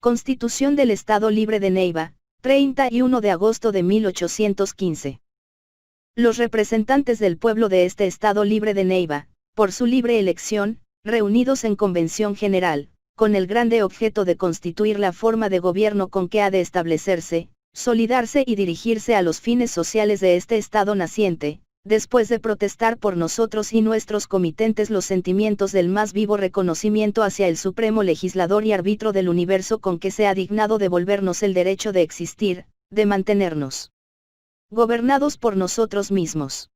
Constitución del Estado Libre de Neiva, 31 de agosto de 1815. Los representantes del pueblo de este Estado Libre de Neiva, por su libre elección, reunidos en Convención General, con el grande objeto de constituir la forma de gobierno con que ha de establecerse, solidarse y dirigirse a los fines sociales de este Estado naciente, después de protestar por nosotros y nuestros comitentes los sentimientos del más vivo reconocimiento hacia el supremo legislador y árbitro del universo con que se ha dignado devolvernos el derecho de existir, de mantenernos gobernados por nosotros mismos.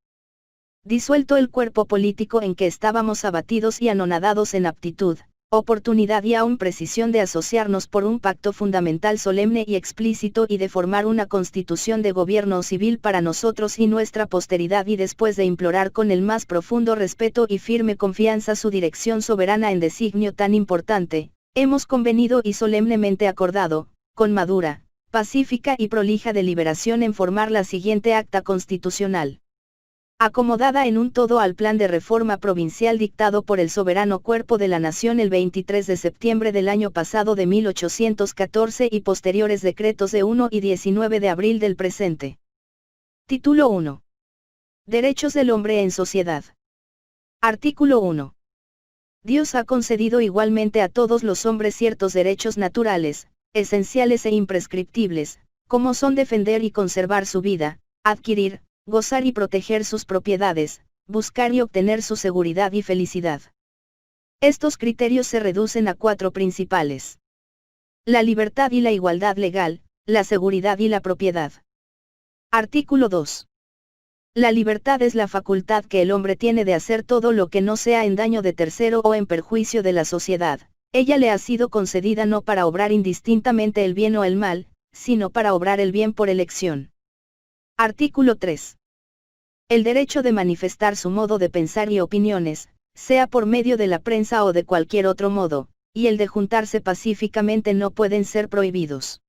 Disuelto el cuerpo político en que estábamos abatidos y anonadados en aptitud, oportunidad y aún precisión de asociarnos por un pacto fundamental solemne y explícito y de formar una constitución de gobierno civil para nosotros y nuestra posteridad, y después de implorar con el más profundo respeto y firme confianza su dirección soberana en designio tan importante, hemos convenido y solemnemente acordado, con madura, pacífica y prolija deliberación, en formar la siguiente acta constitucional, acomodada en un todo al plan de reforma provincial dictado por el soberano cuerpo de la nación el 23 de septiembre del año pasado de 1814 y posteriores decretos de 1 y 19 de abril del presente. Título 1. Derechos del hombre en sociedad. Artículo 1. Dios ha concedido igualmente a todos los hombres ciertos derechos naturales, esenciales e imprescriptibles, como son defender y conservar su vida, adquirir, gozar y proteger sus propiedades, buscar y obtener su seguridad y felicidad. Estos criterios se reducen a 4 principales: la libertad y la igualdad legal, la seguridad y la propiedad. Artículo 2. La libertad es la facultad que el hombre tiene de hacer todo lo que no sea en daño de tercero o en perjuicio de la sociedad. Ella le ha sido concedida no para obrar indistintamente el bien o el mal, sino para obrar el bien por elección. Artículo 3. El derecho de manifestar su modo de pensar y opiniones, sea por medio de la prensa o de cualquier otro modo, y el de juntarse pacíficamente no pueden ser prohibidos.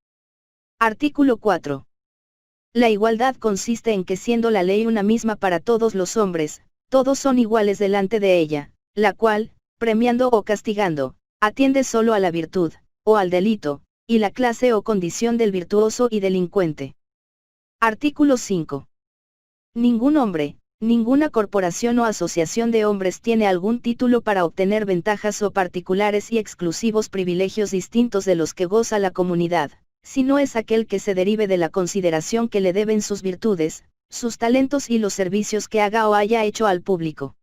Artículo 4. La igualdad consiste en que, siendo la ley una misma para todos los hombres, todos son iguales delante de ella, la cual, premiando o castigando, atiende solo a la virtud, o al delito, y la clase o condición del virtuoso y delincuente. Artículo 5. Ningún hombre, ninguna corporación o asociación de hombres tiene algún título para obtener ventajas o particulares y exclusivos privilegios distintos de los que goza la comunidad, si no es aquel que se derive de la consideración que le deben sus virtudes, sus talentos y los servicios que haga o haya hecho al público.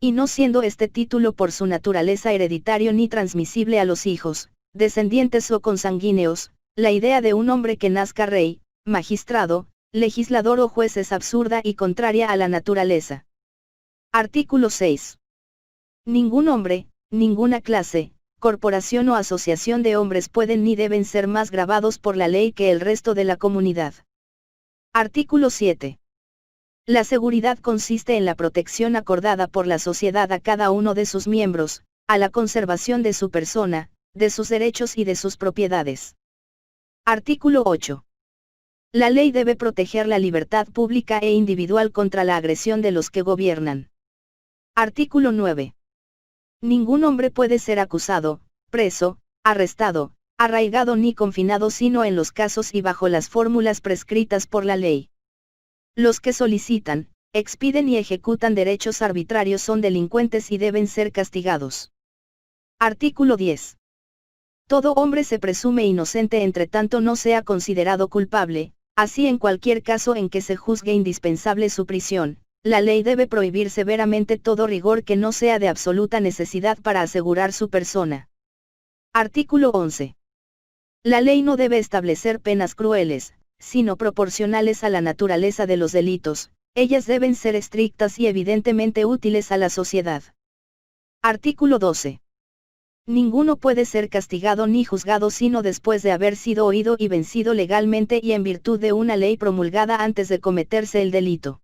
Y no siendo este título por su naturaleza hereditario ni transmisible a los hijos, descendientes o consanguíneos, la idea de un hombre que nazca rey, magistrado, legislador o juez es absurda y contraria a la naturaleza. Artículo 6. Ningún hombre, ninguna clase, corporación o asociación de hombres pueden ni deben ser más gravados por la ley que el resto de la comunidad. Artículo 7. La seguridad consiste en la protección acordada por la sociedad a cada uno de sus miembros, a la conservación de su persona, de sus derechos y de sus propiedades. Artículo 8. La ley debe proteger la libertad pública e individual contra la agresión de los que gobiernan. Artículo 9. Ningún hombre puede ser acusado, preso, arrestado, arraigado ni confinado sino en los casos y bajo las fórmulas prescritas por la ley. Los que solicitan, expiden y ejecutan derechos arbitrarios son delincuentes y deben ser castigados. Artículo 10. Todo hombre se presume inocente entre tanto no sea considerado culpable. Así, en cualquier caso en que se juzgue indispensable su prisión, la ley debe prohibir severamente todo rigor que no sea de absoluta necesidad para asegurar su persona. Artículo 11. La ley no debe establecer penas crueles, sino proporcionales a la naturaleza de los delitos. Ellas deben ser estrictas y evidentemente útiles a la sociedad. Artículo 12. Ninguno puede ser castigado ni juzgado sino después de haber sido oído y vencido legalmente y en virtud de una ley promulgada antes de cometerse el delito.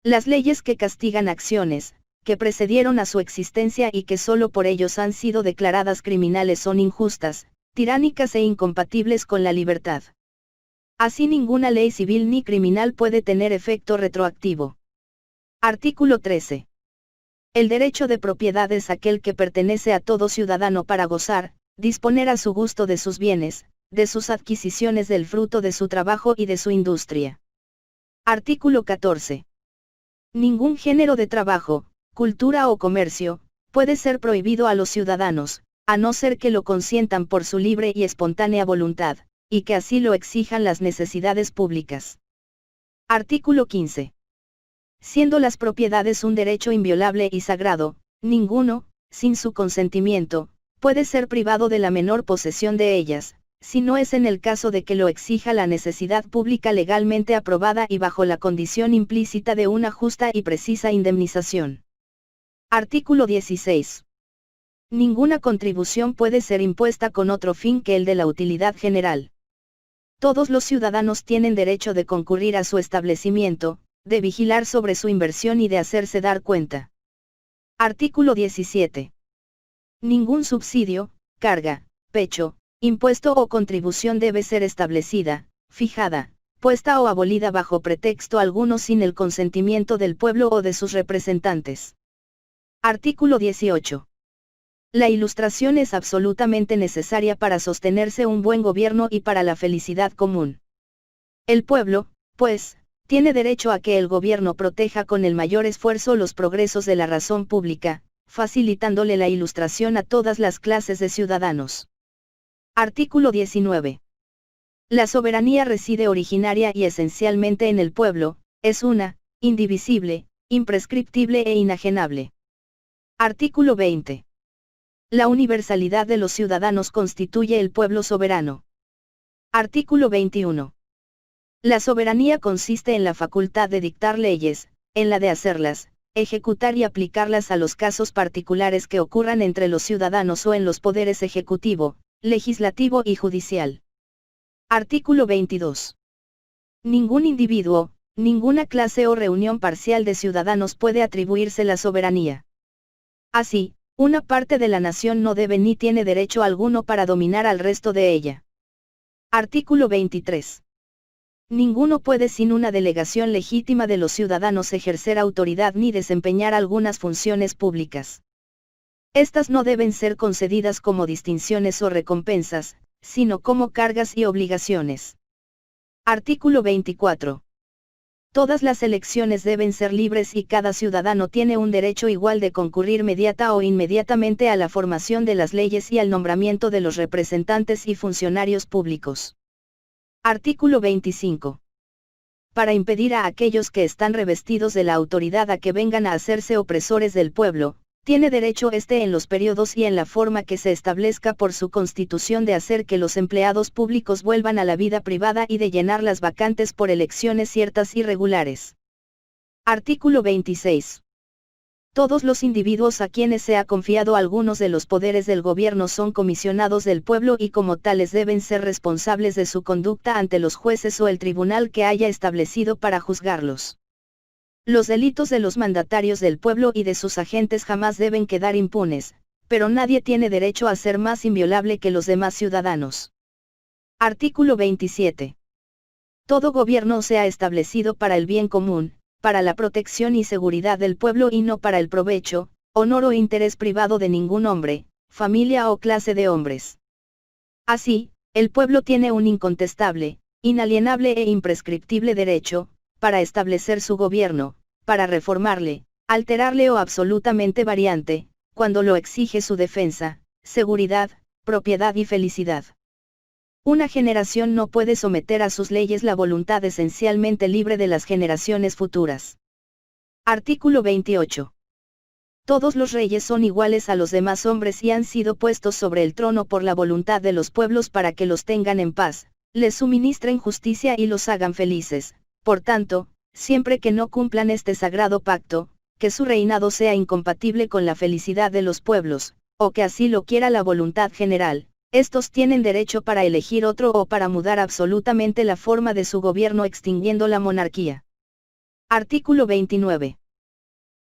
Las leyes que castigan acciones, que precedieron a su existencia y que solo por ellos han sido declaradas criminales son injustas, tiránicas e incompatibles con la libertad. Así, ninguna ley civil ni criminal puede tener efecto retroactivo. Artículo 13. El derecho de propiedad es aquel que pertenece a todo ciudadano para gozar, disponer a su gusto de sus bienes, de sus adquisiciones del fruto de su trabajo y de su industria. Artículo 14. Ningún género de trabajo, cultura o comercio, puede ser prohibido a los ciudadanos, a no ser que lo consientan por su libre y espontánea voluntad, y que así lo exijan las necesidades públicas. Artículo 15. Siendo las propiedades un derecho inviolable y sagrado, ninguno, sin su consentimiento, puede ser privado de la menor posesión de ellas, si no es en el caso de que lo exija la necesidad pública legalmente aprobada y bajo la condición implícita de una justa y precisa indemnización. Artículo 16. Ninguna contribución puede ser impuesta con otro fin que el de la utilidad general. Todos los ciudadanos tienen derecho de concurrir a su establecimiento, de vigilar sobre su inversión y de hacerse dar cuenta. Artículo 17. Ningún subsidio, carga, pecho, impuesto o contribución debe ser establecida, fijada, puesta o abolida bajo pretexto alguno sin el consentimiento del pueblo o de sus representantes. Artículo 18. La ilustración es absolutamente necesaria para sostenerse un buen gobierno y para la felicidad común. El pueblo, pues, tiene derecho a que el gobierno proteja con el mayor esfuerzo los progresos de la razón pública, facilitándole la ilustración a todas las clases de ciudadanos. Artículo 19. La soberanía reside originaria y esencialmente en el pueblo, es una, indivisible, imprescriptible e inajenable. Artículo 20. La universalidad de los ciudadanos constituye el pueblo soberano. Artículo 21. La soberanía consiste en la facultad de dictar leyes, en la de hacerlas, ejecutar y aplicarlas a los casos particulares que ocurran entre los ciudadanos o en los poderes ejecutivo, legislativo y judicial. Artículo 22. Ningún individuo, ninguna clase o reunión parcial de ciudadanos puede atribuirse la soberanía. Así, una parte de la nación no debe ni tiene derecho alguno para dominar al resto de ella. Artículo 23. Ninguno puede sin una delegación legítima de los ciudadanos ejercer autoridad ni desempeñar algunas funciones públicas. Estas no deben ser concedidas como distinciones o recompensas, sino como cargas y obligaciones. Artículo 24. Todas las elecciones deben ser libres y cada ciudadano tiene un derecho igual de concurrir mediata o inmediatamente a la formación de las leyes y al nombramiento de los representantes y funcionarios públicos. Artículo 25. Para impedir a aquellos que están revestidos de la autoridad a que vengan a hacerse opresores del pueblo, tiene derecho éste en los periodos y en la forma que se establezca por su constitución de hacer que los empleados públicos vuelvan a la vida privada y de llenar las vacantes por elecciones ciertas y regulares. Artículo 26. Todos los individuos a quienes se ha confiado algunos de los poderes del gobierno son comisionados del pueblo y como tales deben ser responsables de su conducta ante los jueces o el tribunal que haya establecido para juzgarlos. Los delitos de los mandatarios del pueblo y de sus agentes jamás deben quedar impunes, pero nadie tiene derecho a ser más inviolable que los demás ciudadanos. Artículo 27. Todo gobierno sea establecido para el bien común, para la protección y seguridad del pueblo y no para el provecho, honor o interés privado de ningún hombre, familia o clase de hombres. Así, el pueblo tiene un incontestable, inalienable e imprescriptible derecho, para establecer su gobierno, para reformarle, alterarle o absolutamente variante, cuando lo exige su defensa, seguridad, propiedad y felicidad. Una generación no puede someter a sus leyes la voluntad esencialmente libre de las generaciones futuras. Artículo 28. Todos los reyes son iguales a los demás hombres y han sido puestos sobre el trono por la voluntad de los pueblos para que los tengan en paz, les suministren justicia y los hagan felices. Por tanto, siempre que no cumplan este sagrado pacto, que su reinado sea incompatible con la felicidad de los pueblos, o que así lo quiera la voluntad general, estos tienen derecho para elegir otro o para mudar absolutamente la forma de su gobierno extinguiendo la monarquía. Artículo 29.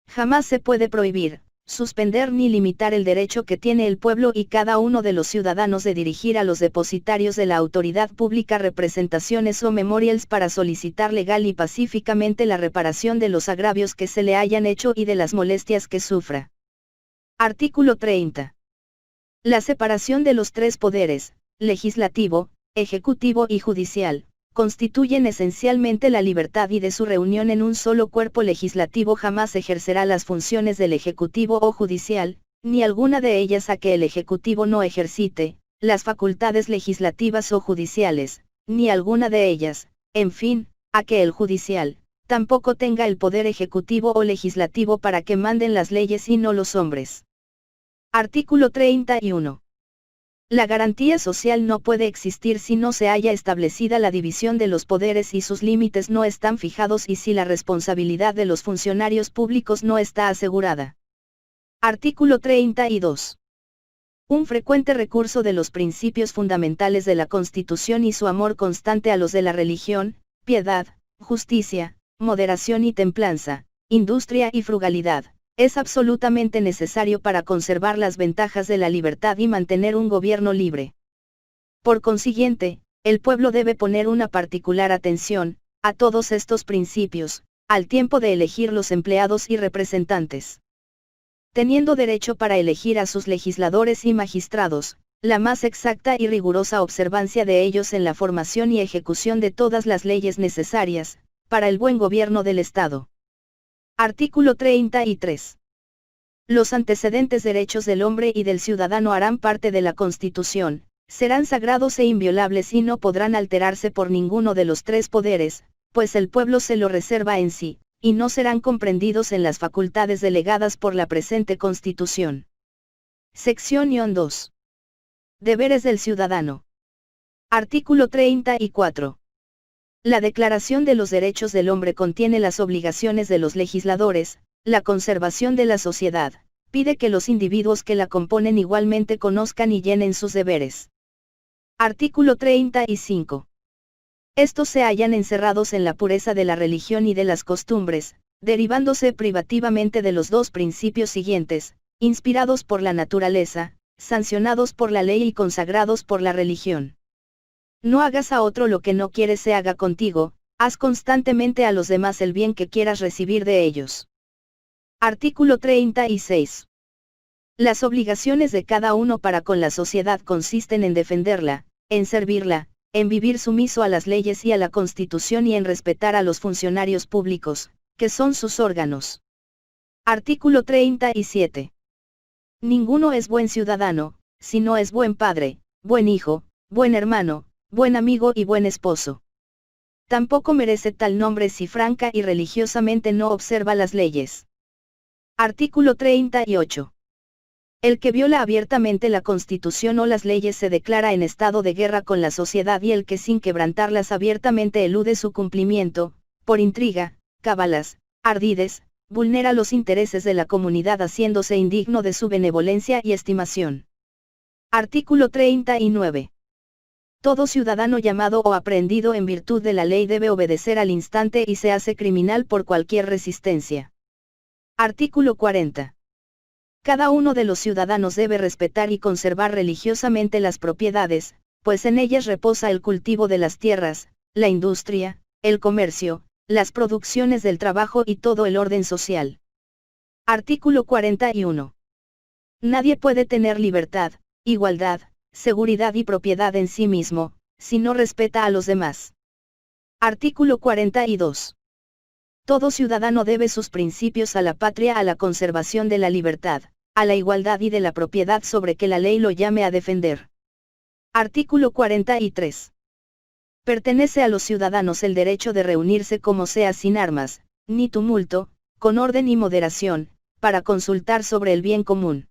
Jamás se puede prohibir, suspender ni limitar el derecho que tiene el pueblo y cada uno de los ciudadanos de dirigir a los depositarios de la autoridad pública representaciones o memorials para solicitar legal y pacíficamente la reparación de los agravios que se le hayan hecho y de las molestias que sufra. Artículo 30. La separación de los tres poderes, legislativo, ejecutivo y judicial, constituyen esencialmente la libertad y de su reunión en un solo cuerpo legislativo jamás ejercerá las funciones del ejecutivo o judicial, ni alguna de ellas a que el ejecutivo no ejercite, las facultades legislativas o judiciales, ni alguna de ellas, en fin, a que el judicial, tampoco tenga el poder ejecutivo o legislativo para que manden las leyes y no los hombres. Artículo 31. La garantía social no puede existir si no se haya establecida la división de los poderes y sus límites no están fijados y si la responsabilidad de los funcionarios públicos no está asegurada. Artículo 32. Un frecuente recurso de los principios fundamentales de la Constitución y su amor constante a los de la religión, piedad, justicia, moderación y templanza, industria y frugalidad, es absolutamente necesario para conservar las ventajas de la libertad y mantener un gobierno libre. Por consiguiente, el pueblo debe poner una particular atención a todos estos principios, al tiempo de elegir los empleados y representantes. Teniendo derecho para elegir a sus legisladores y magistrados, la más exacta y rigurosa observancia de ellos en la formación y ejecución de todas las leyes necesarias, para el buen gobierno del Estado. Artículo 33. Los antecedentes derechos del hombre y del ciudadano harán parte de la Constitución, serán sagrados e inviolables y no podrán alterarse por ninguno de los tres poderes, pues el pueblo se lo reserva en sí, y no serán comprendidos en las facultades delegadas por la presente Constitución. Sección 2. Deberes del ciudadano. Artículo 34. La Declaración de los Derechos del Hombre contiene las obligaciones de los legisladores, la conservación de la sociedad, pide que los individuos que la componen igualmente conozcan y llenen sus deberes. Artículo 35. Estos se hallan encerrados en la pureza de la religión y de las costumbres, derivándose privativamente de los dos principios siguientes, inspirados por la naturaleza, sancionados por la ley y consagrados por la religión. No hagas a otro lo que no quieres se haga contigo, haz constantemente a los demás el bien que quieras recibir de ellos. Artículo 36. Las obligaciones de cada uno para con la sociedad consisten en defenderla, en servirla, en vivir sumiso a las leyes y a la Constitución y en respetar a los funcionarios públicos, que son sus órganos. Artículo 37. Ninguno es buen ciudadano, si no es buen padre, buen hijo, buen hermano, buen amigo y buen esposo. Tampoco merece tal nombre si franca y religiosamente no observa las leyes. Artículo 38. El que viola abiertamente la Constitución o las leyes se declara en estado de guerra con la sociedad y el que sin quebrantarlas abiertamente elude su cumplimiento, por intriga, cábalas, ardides, vulnera los intereses de la comunidad haciéndose indigno de su benevolencia y estimación. Artículo 39. Todo ciudadano llamado o aprehendido en virtud de la ley debe obedecer al instante y se hace criminal por cualquier resistencia. Artículo 40. Cada uno de los ciudadanos debe respetar y conservar religiosamente las propiedades, pues en ellas reposa el cultivo de las tierras, la industria, el comercio, las producciones del trabajo y todo el orden social. Artículo 41. Nadie puede tener libertad, igualdad, seguridad y propiedad en sí mismo, si no respeta a los demás. Artículo 42. Todo ciudadano debe sus principios a la patria, a la conservación de la libertad, a la igualdad y de la propiedad sobre que la ley lo llame a defender. Artículo 43. Pertenece a los ciudadanos el derecho de reunirse como sea sin armas, ni tumulto, con orden y moderación, para consultar sobre el bien común.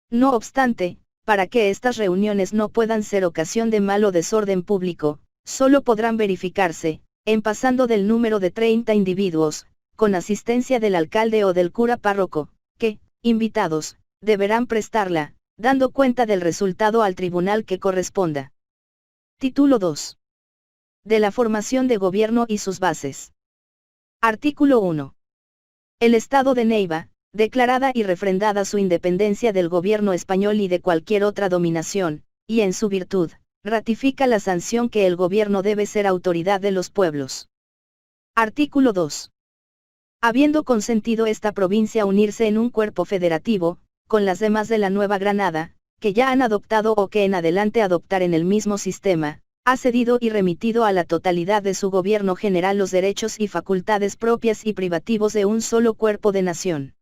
No obstante, para que estas reuniones no puedan ser ocasión de mal o desorden público, solo podrán verificarse, en pasando del número de 30 individuos, con asistencia del alcalde o del cura párroco, que, invitados, deberán prestarla, dando cuenta del resultado al tribunal que corresponda. Título 2. De la formación de gobierno y sus bases. Artículo 1. El Estado de Neiva, declarada y refrendada su independencia del gobierno español y de cualquier otra dominación, y en su virtud, ratifica la sanción que el gobierno debe ser autoridad de los pueblos. Artículo 2. Habiendo consentido esta provincia unirse en un cuerpo federativo, con las demás de la Nueva Granada, que ya han adoptado o que en adelante adoptarán el mismo sistema, ha cedido y remitido a la totalidad de su gobierno general los derechos y facultades propias y privativos de un solo cuerpo de nación.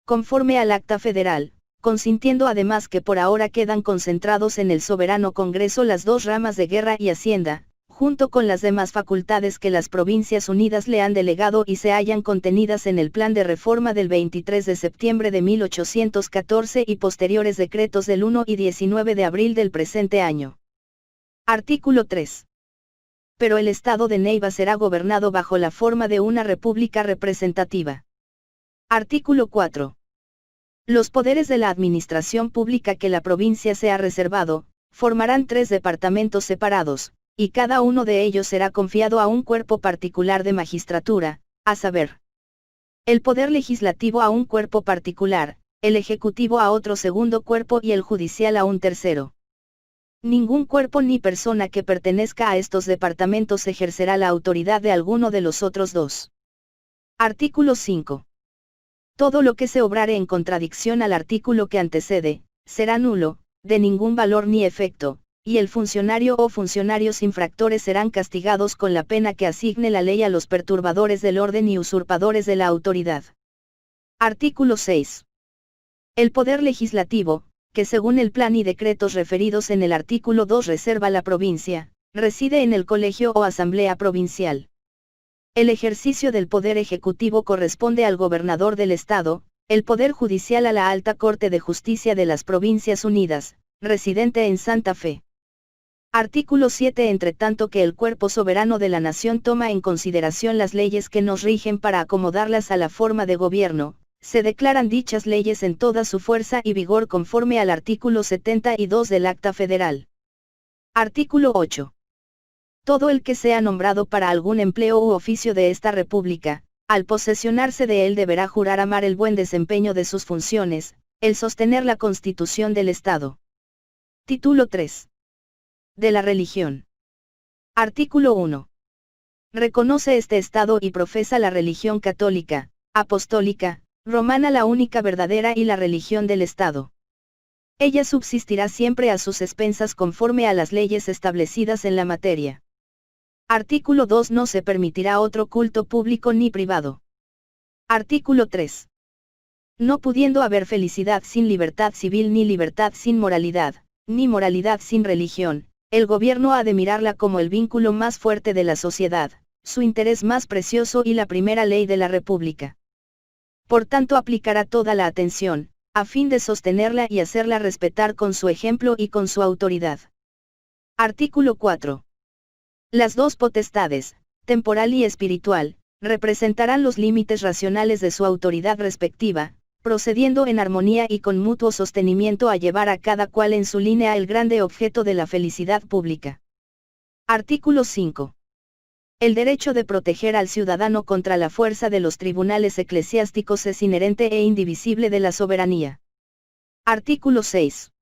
Conforme al Acta Federal, consintiendo además que por ahora quedan concentrados en el soberano Congreso las dos ramas de Guerra y Hacienda, junto con las demás facultades que las Provincias Unidas le han delegado y se hallan contenidas en el Plan de Reforma del 23 de septiembre de 1814 y posteriores decretos del 1 y 19 de abril del presente año. Artículo 3. Pero el Estado de Neiva será gobernado bajo la forma de una república representativa. Artículo 4. Los poderes de la administración pública que la provincia se ha reservado, formarán 3 departamentos separados, y cada uno de ellos será confiado a un cuerpo particular de magistratura, a saber, el poder legislativo a un cuerpo particular, el ejecutivo a otro segundo cuerpo y el judicial a un tercero. Ningún cuerpo ni persona que pertenezca a estos departamentos ejercerá la autoridad de alguno de los otros dos. Artículo 5. Todo lo que se obrare en contradicción al artículo que antecede, será nulo, de ningún valor ni efecto, y el funcionario o funcionarios infractores serán castigados con la pena que asigne la ley a los perturbadores del orden y usurpadores de la autoridad. Artículo 6. El Poder Legislativo, que según el plan y decretos referidos en el artículo 2 reserva la provincia, reside en el Colegio o Asamblea Provincial. El ejercicio del Poder Ejecutivo corresponde al Gobernador del Estado, el Poder Judicial a la Alta Corte de Justicia de las Provincias Unidas, residente en Santa Fe. Artículo 7. Entre tanto que el cuerpo soberano de la nación toma en consideración las leyes que nos rigen para acomodarlas a la forma de gobierno, se declaran dichas leyes en toda su fuerza y vigor conforme al artículo 72 del Acta Federal. Artículo 8. Todo el que sea nombrado para algún empleo u oficio de esta República, al posesionarse de él deberá jurar amar el buen desempeño de sus funciones, el sostener la Constitución del Estado. Título 3. De la religión. Artículo 1. Reconoce este Estado y profesa la religión católica, apostólica, romana la única verdadera y la religión del Estado. Ella subsistirá siempre a sus expensas conforme a las leyes establecidas en la materia. Artículo 2. No se permitirá otro culto público ni privado. Artículo 3. No pudiendo haber felicidad sin libertad civil ni libertad sin moralidad, ni moralidad sin religión, el gobierno ha de mirarla como el vínculo más fuerte de la sociedad, su interés más precioso y la primera ley de la República. Por tanto aplicará toda la atención, a fin de sostenerla y hacerla respetar con su ejemplo y con su autoridad. Artículo 4. Las dos potestades, temporal y espiritual, representarán los límites racionales de su autoridad respectiva, procediendo en armonía y con mutuo sostenimiento a llevar a cada cual en su línea el grande objeto de la felicidad pública. Artículo 5. El derecho de proteger al ciudadano contra la fuerza de los tribunales eclesiásticos es inherente e indivisible de la soberanía. Artículo 6.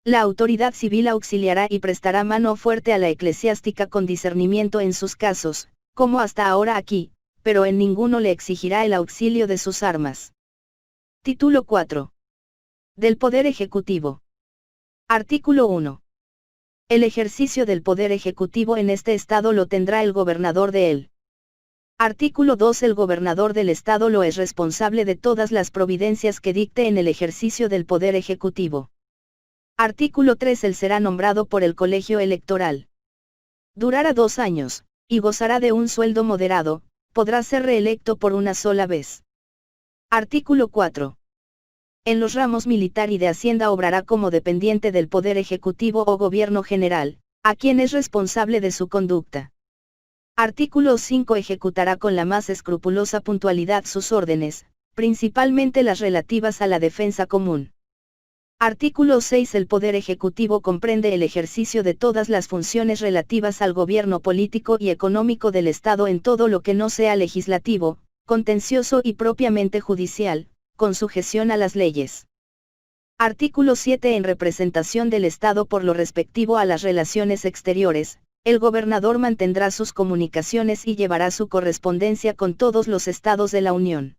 La autoridad civil auxiliará y prestará mano fuerte a la eclesiástica con discernimiento en sus casos, como hasta ahora aquí, pero en ninguno le exigirá el auxilio de sus armas. Título 4. Del Poder Ejecutivo. Artículo 1. El ejercicio del Poder Ejecutivo en este Estado lo tendrá el gobernador de él. Artículo 2. El gobernador del Estado lo es responsable de todas las providencias que dicte en el ejercicio del Poder Ejecutivo. Artículo 3. Él será nombrado por el Colegio Electoral. Durará 2 años, y gozará de un sueldo moderado, podrá ser reelecto por una sola vez. Artículo 4. En los ramos militar y de Hacienda obrará como dependiente del Poder Ejecutivo o Gobierno General, a quien es responsable de su conducta. Artículo 5. Ejecutará con la más escrupulosa puntualidad sus órdenes, principalmente las relativas a la defensa común. Artículo 6. El Poder Ejecutivo comprende el ejercicio de todas las funciones relativas al gobierno político y económico del Estado en todo lo que no sea legislativo, contencioso y propiamente judicial, con sujeción a las leyes. Artículo 7. En representación del Estado por lo respectivo a las relaciones exteriores, el gobernador mantendrá sus comunicaciones y llevará su correspondencia con todos los estados de la Unión.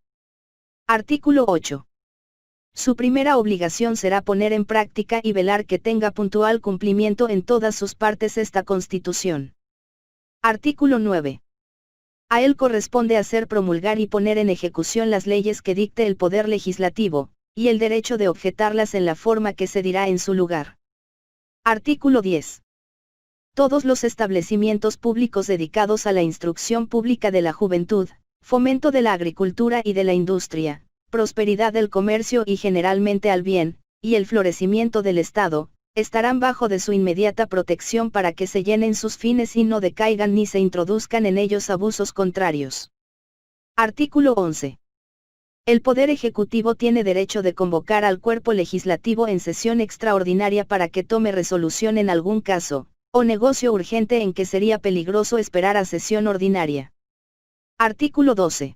Artículo 8. Su primera obligación será poner en práctica y velar que tenga puntual cumplimiento en todas sus partes esta Constitución. Artículo 9. A él corresponde hacer, promulgar y poner en ejecución las leyes que dicte el Poder Legislativo, y el derecho de objetarlas en la forma que se dirá en su lugar. Artículo 10. Todos los establecimientos públicos dedicados a la instrucción pública de la juventud, fomento de la agricultura y de la industria, prosperidad del comercio y generalmente al bien, y el florecimiento del Estado, estarán bajo de su inmediata protección para que se llenen sus fines y no decaigan ni se introduzcan en ellos abusos contrarios. Artículo 11. El Poder Ejecutivo tiene derecho de convocar al cuerpo legislativo en sesión extraordinaria para que tome resolución en algún caso, o negocio urgente en que sería peligroso esperar a sesión ordinaria. Artículo 12.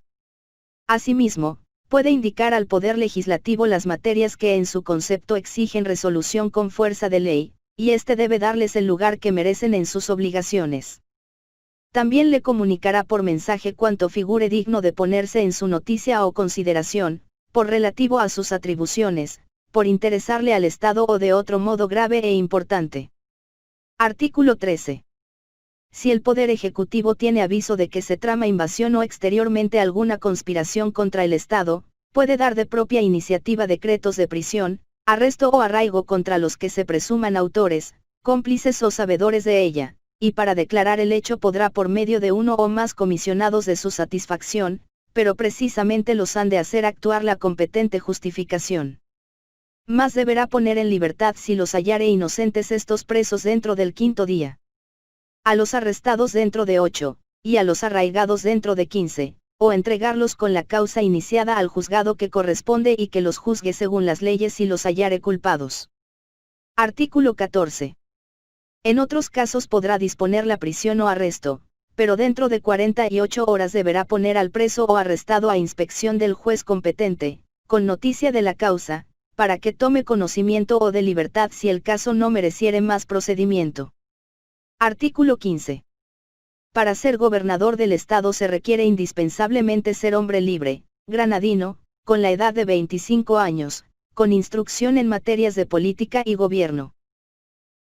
Asimismo, puede indicar al Poder Legislativo las materias que en su concepto exigen resolución con fuerza de ley, y éste debe darles el lugar que merecen en sus obligaciones. También le comunicará por mensaje cuanto figure digno de ponerse en su noticia o consideración, por relativo a sus atribuciones, por interesarle al Estado o de otro modo grave e importante. Artículo 13. Si el Poder Ejecutivo tiene aviso de que se trama invasión o exteriormente alguna conspiración contra el Estado, puede dar de propia iniciativa decretos de prisión, arresto o arraigo contra los que se presuman autores, cómplices o sabedores de ella, y para declarar el hecho podrá por medio de uno o más comisionados de su satisfacción, pero precisamente los han de hacer actuar la competente justificación. Mas deberá poner en libertad si los hallare inocentes estos presos dentro del 5º día. A los arrestados dentro de 8, y a los arraigados dentro de 15, o entregarlos con la causa iniciada al juzgado que corresponde y que los juzgue según las leyes si los hallare culpados. Artículo 14. En otros casos podrá disponer la prisión o arresto, pero dentro de 48 horas deberá poner al preso o arrestado a inspección del juez competente, con noticia de la causa, para que tome conocimiento o de libertad si el caso no mereciere más procedimiento. Artículo 15. Para ser gobernador del Estado se requiere indispensablemente ser hombre libre, granadino, con la edad de 25 años, con instrucción en materias de política y gobierno.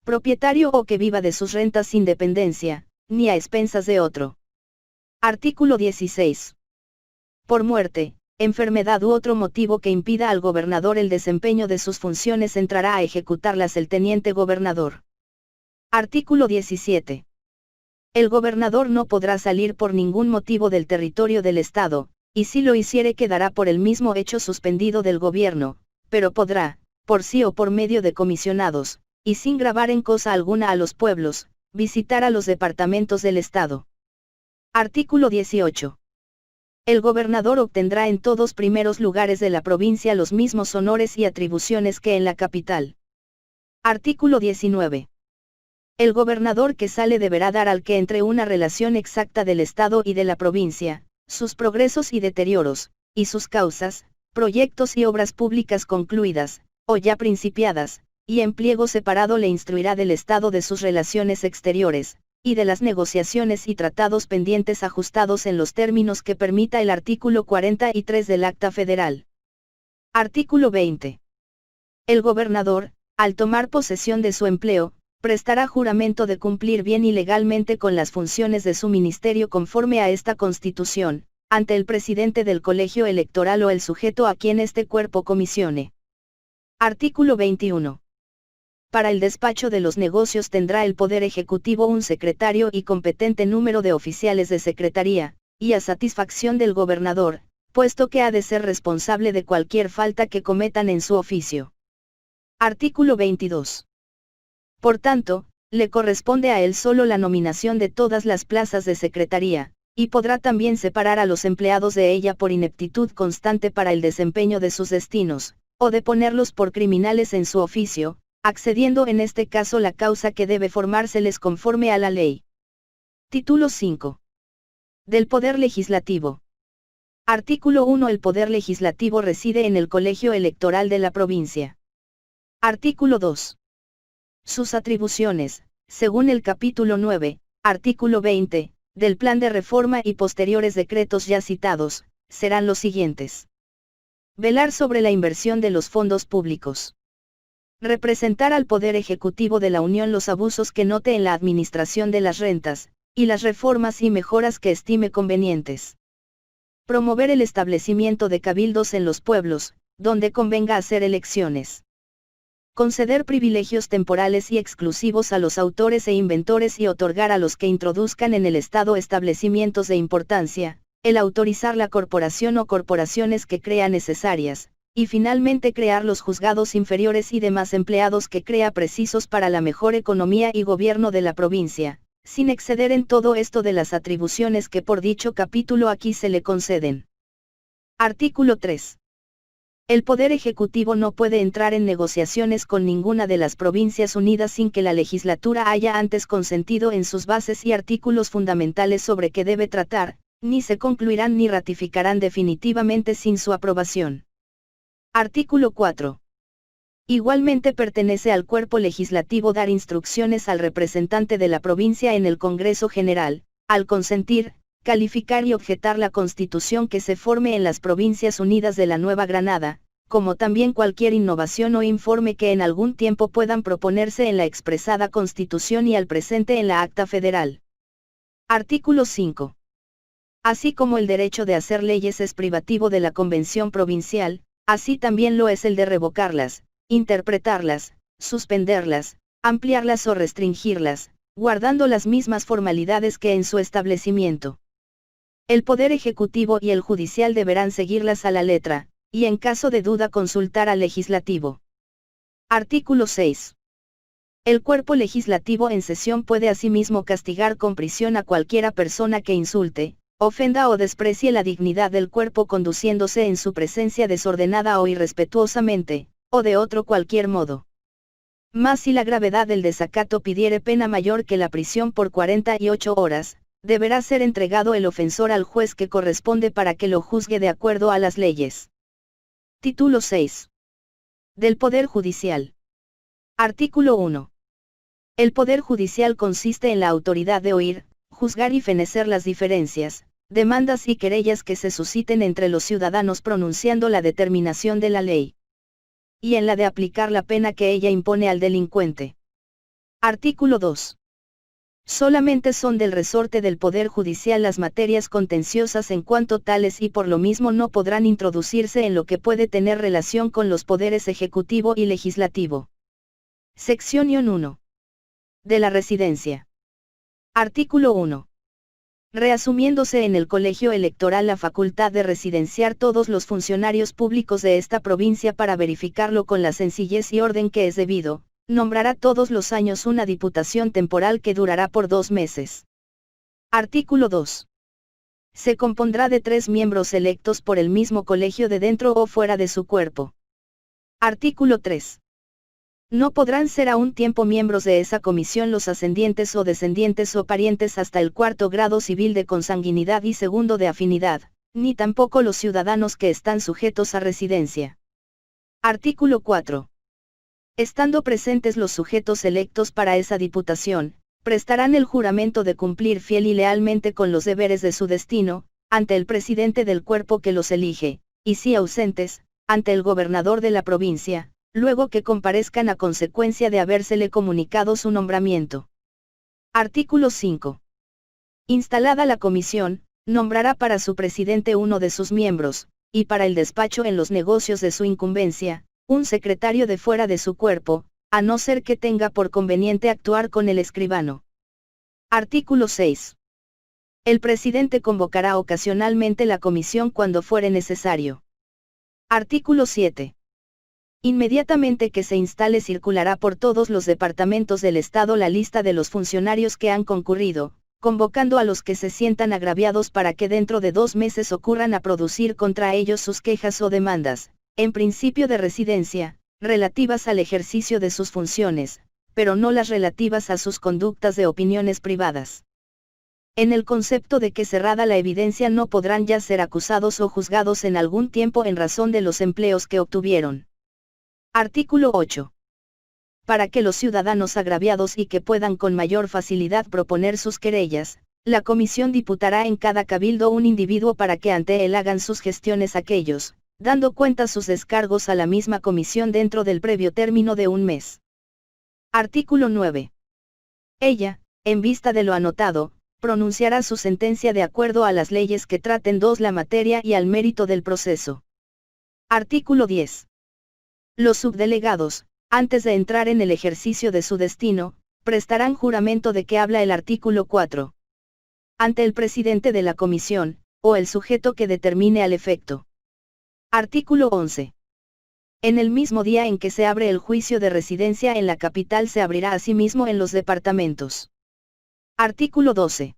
Propietario o que viva de sus rentas sin dependencia, ni a expensas de otro. Artículo 16. Por muerte, enfermedad u otro motivo que impida al gobernador el desempeño de sus funciones entrará a ejecutarlas el teniente gobernador. Artículo 17. El gobernador no podrá salir por ningún motivo del territorio del Estado, y si lo hiciere quedará por el mismo hecho suspendido del gobierno, pero podrá, por sí o por medio de comisionados, y sin gravar en cosa alguna a los pueblos, visitar a los departamentos del Estado. Artículo 18. El gobernador obtendrá en todos primeros lugares de la provincia los mismos honores y atribuciones que en la capital. Artículo 19. El gobernador que sale deberá dar al que entre una relación exacta del Estado y de la provincia, sus progresos y deterioros, y sus causas, proyectos y obras públicas concluidas, o ya principiadas, y en pliego separado le instruirá del estado de sus relaciones exteriores, y de las negociaciones y tratados pendientes ajustados en los términos que permita el artículo 43 del Acta Federal. Artículo 20. El gobernador, al tomar posesión de su empleo, prestará juramento de cumplir bien y legalmente con las funciones de su ministerio conforme a esta Constitución, ante el presidente del colegio electoral o el sujeto a quien este cuerpo comisione. Artículo 21. Para el despacho de los negocios tendrá el Poder Ejecutivo un secretario y competente número de oficiales de secretaría, y a satisfacción del gobernador, puesto que ha de ser responsable de cualquier falta que cometan en su oficio. Artículo 22. Por tanto, le corresponde a él solo la nominación de todas las plazas de secretaría, y podrá también separar a los empleados de ella por ineptitud constante para el desempeño de sus destinos, o de ponerlos por criminales en su oficio, accediendo en este caso la causa que debe formárseles conforme a la ley. Título 5. Del Poder Legislativo. Artículo 1. El Poder Legislativo reside en el Colegio Electoral de la provincia. Artículo 2. Sus atribuciones, según el capítulo 9, artículo 20, del Plan de Reforma y posteriores decretos ya citados, serán los siguientes. Velar sobre la inversión de los fondos públicos. Representar al Poder Ejecutivo de la Unión los abusos que note en la administración de las rentas, y las reformas y mejoras que estime convenientes. Promover el establecimiento de cabildos en los pueblos, donde convenga hacer elecciones. Conceder privilegios temporales y exclusivos a los autores e inventores y otorgar a los que introduzcan en el Estado establecimientos de importancia, el autorizar la corporación o corporaciones que crea necesarias, y finalmente crear los juzgados inferiores y demás empleados que crea precisos para la mejor economía y gobierno de la provincia, sin exceder en todo esto de las atribuciones que por dicho capítulo aquí se le conceden. Artículo 3. El Poder Ejecutivo no puede entrar en negociaciones con ninguna de las Provincias Unidas sin que la legislatura haya antes consentido en sus bases y artículos fundamentales sobre qué debe tratar, ni se concluirán ni ratificarán definitivamente sin su aprobación. Artículo 4. Igualmente pertenece al cuerpo legislativo dar instrucciones al representante de la provincia en el Congreso General, al consentir, calificar y objetar la Constitución que se forme en las Provincias Unidas de la Nueva Granada, como también cualquier innovación o informe que en algún tiempo puedan proponerse en la expresada Constitución y al presente en la Acta Federal. Artículo 5. Así como el derecho de hacer leyes es privativo de la Convención Provincial, así también lo es el de revocarlas, interpretarlas, suspenderlas, ampliarlas o restringirlas, guardando las mismas formalidades que en su establecimiento. El Poder Ejecutivo y el Judicial deberán seguirlas a la letra, y en caso de duda consultar al Legislativo. Artículo 6. El cuerpo legislativo en sesión puede asimismo castigar con prisión a cualquiera persona que insulte, ofenda o desprecie la dignidad del cuerpo conduciéndose en su presencia desordenada o irrespetuosamente, o de otro cualquier modo. Mas si la gravedad del desacato pidiere pena mayor que la prisión por 48 horas, deberá ser entregado el ofensor al juez que corresponde para que lo juzgue de acuerdo a las leyes. Título 6. Del Poder Judicial. Artículo 1. El Poder Judicial consiste en la autoridad de oír, juzgar y fenecer las diferencias, demandas y querellas que se susciten entre los ciudadanos pronunciando la determinación de la ley, y en la de aplicar la pena que ella impone al delincuente. Artículo 2. Solamente son del resorte del Poder Judicial las materias contenciosas en cuanto tales y por lo mismo no podrán introducirse en lo que puede tener relación con los poderes ejecutivo y legislativo. Sección 1. De la residencia. Artículo 1. Reasumiéndose en el colegio electoral la facultad de residenciar todos los funcionarios públicos de esta provincia para verificarlo con la sencillez y orden que es debido, nombrará todos los años una diputación temporal que durará por 2 meses. Artículo 2. Se compondrá de 3 miembros electos por el mismo colegio de dentro o fuera de su cuerpo. Artículo 3. No podrán ser a un tiempo miembros de esa comisión los ascendientes o descendientes o parientes hasta el 4º grado civil de consanguinidad y 2º de afinidad, ni tampoco los ciudadanos que están sujetos a residencia. Artículo 4. Estando presentes los sujetos electos para esa diputación, prestarán el juramento de cumplir fiel y lealmente con los deberes de su destino, ante el presidente del cuerpo que los elige, y si ausentes, ante el gobernador de la provincia, luego que comparezcan a consecuencia de habérsele comunicado su nombramiento. Artículo 5. Instalada la comisión, nombrará para su presidente uno de sus miembros, y para el despacho en los negocios de su incumbencia, un secretario de fuera de su cuerpo, a no ser que tenga por conveniente actuar con el escribano. Artículo 6. El presidente convocará ocasionalmente la comisión cuando fuere necesario. Artículo 7. Inmediatamente que se instale circulará por todos los departamentos del Estado la lista de los funcionarios que han concurrido, convocando a los que se sientan agraviados para que dentro de 2 meses ocurran a producir contra ellos sus quejas o demandas, en principio de residencia, relativas al ejercicio de sus funciones, pero no las relativas a sus conductas de opiniones privadas. En el concepto de que cerrada la evidencia no podrán ya ser acusados o juzgados en algún tiempo en razón de los empleos que obtuvieron. Artículo 8. Para que los ciudadanos agraviados y que puedan con mayor facilidad proponer sus querellas, la comisión diputará en cada cabildo un individuo para que ante él hagan sus gestiones aquellos, dando cuenta sus descargos a la misma comisión dentro del previo término de un mes. Artículo 9. Ella, en vista de lo anotado, pronunciará su sentencia de acuerdo a las leyes que traten la materia y al mérito del proceso. Artículo 10. Los subdelegados, antes de entrar en el ejercicio de su destino, prestarán juramento de que habla el artículo 4. Ante el presidente de la comisión, o el sujeto que determine al efecto. Artículo 11. En el mismo día en que se abre el juicio de residencia en la capital se abrirá asimismo en los departamentos. Artículo 12.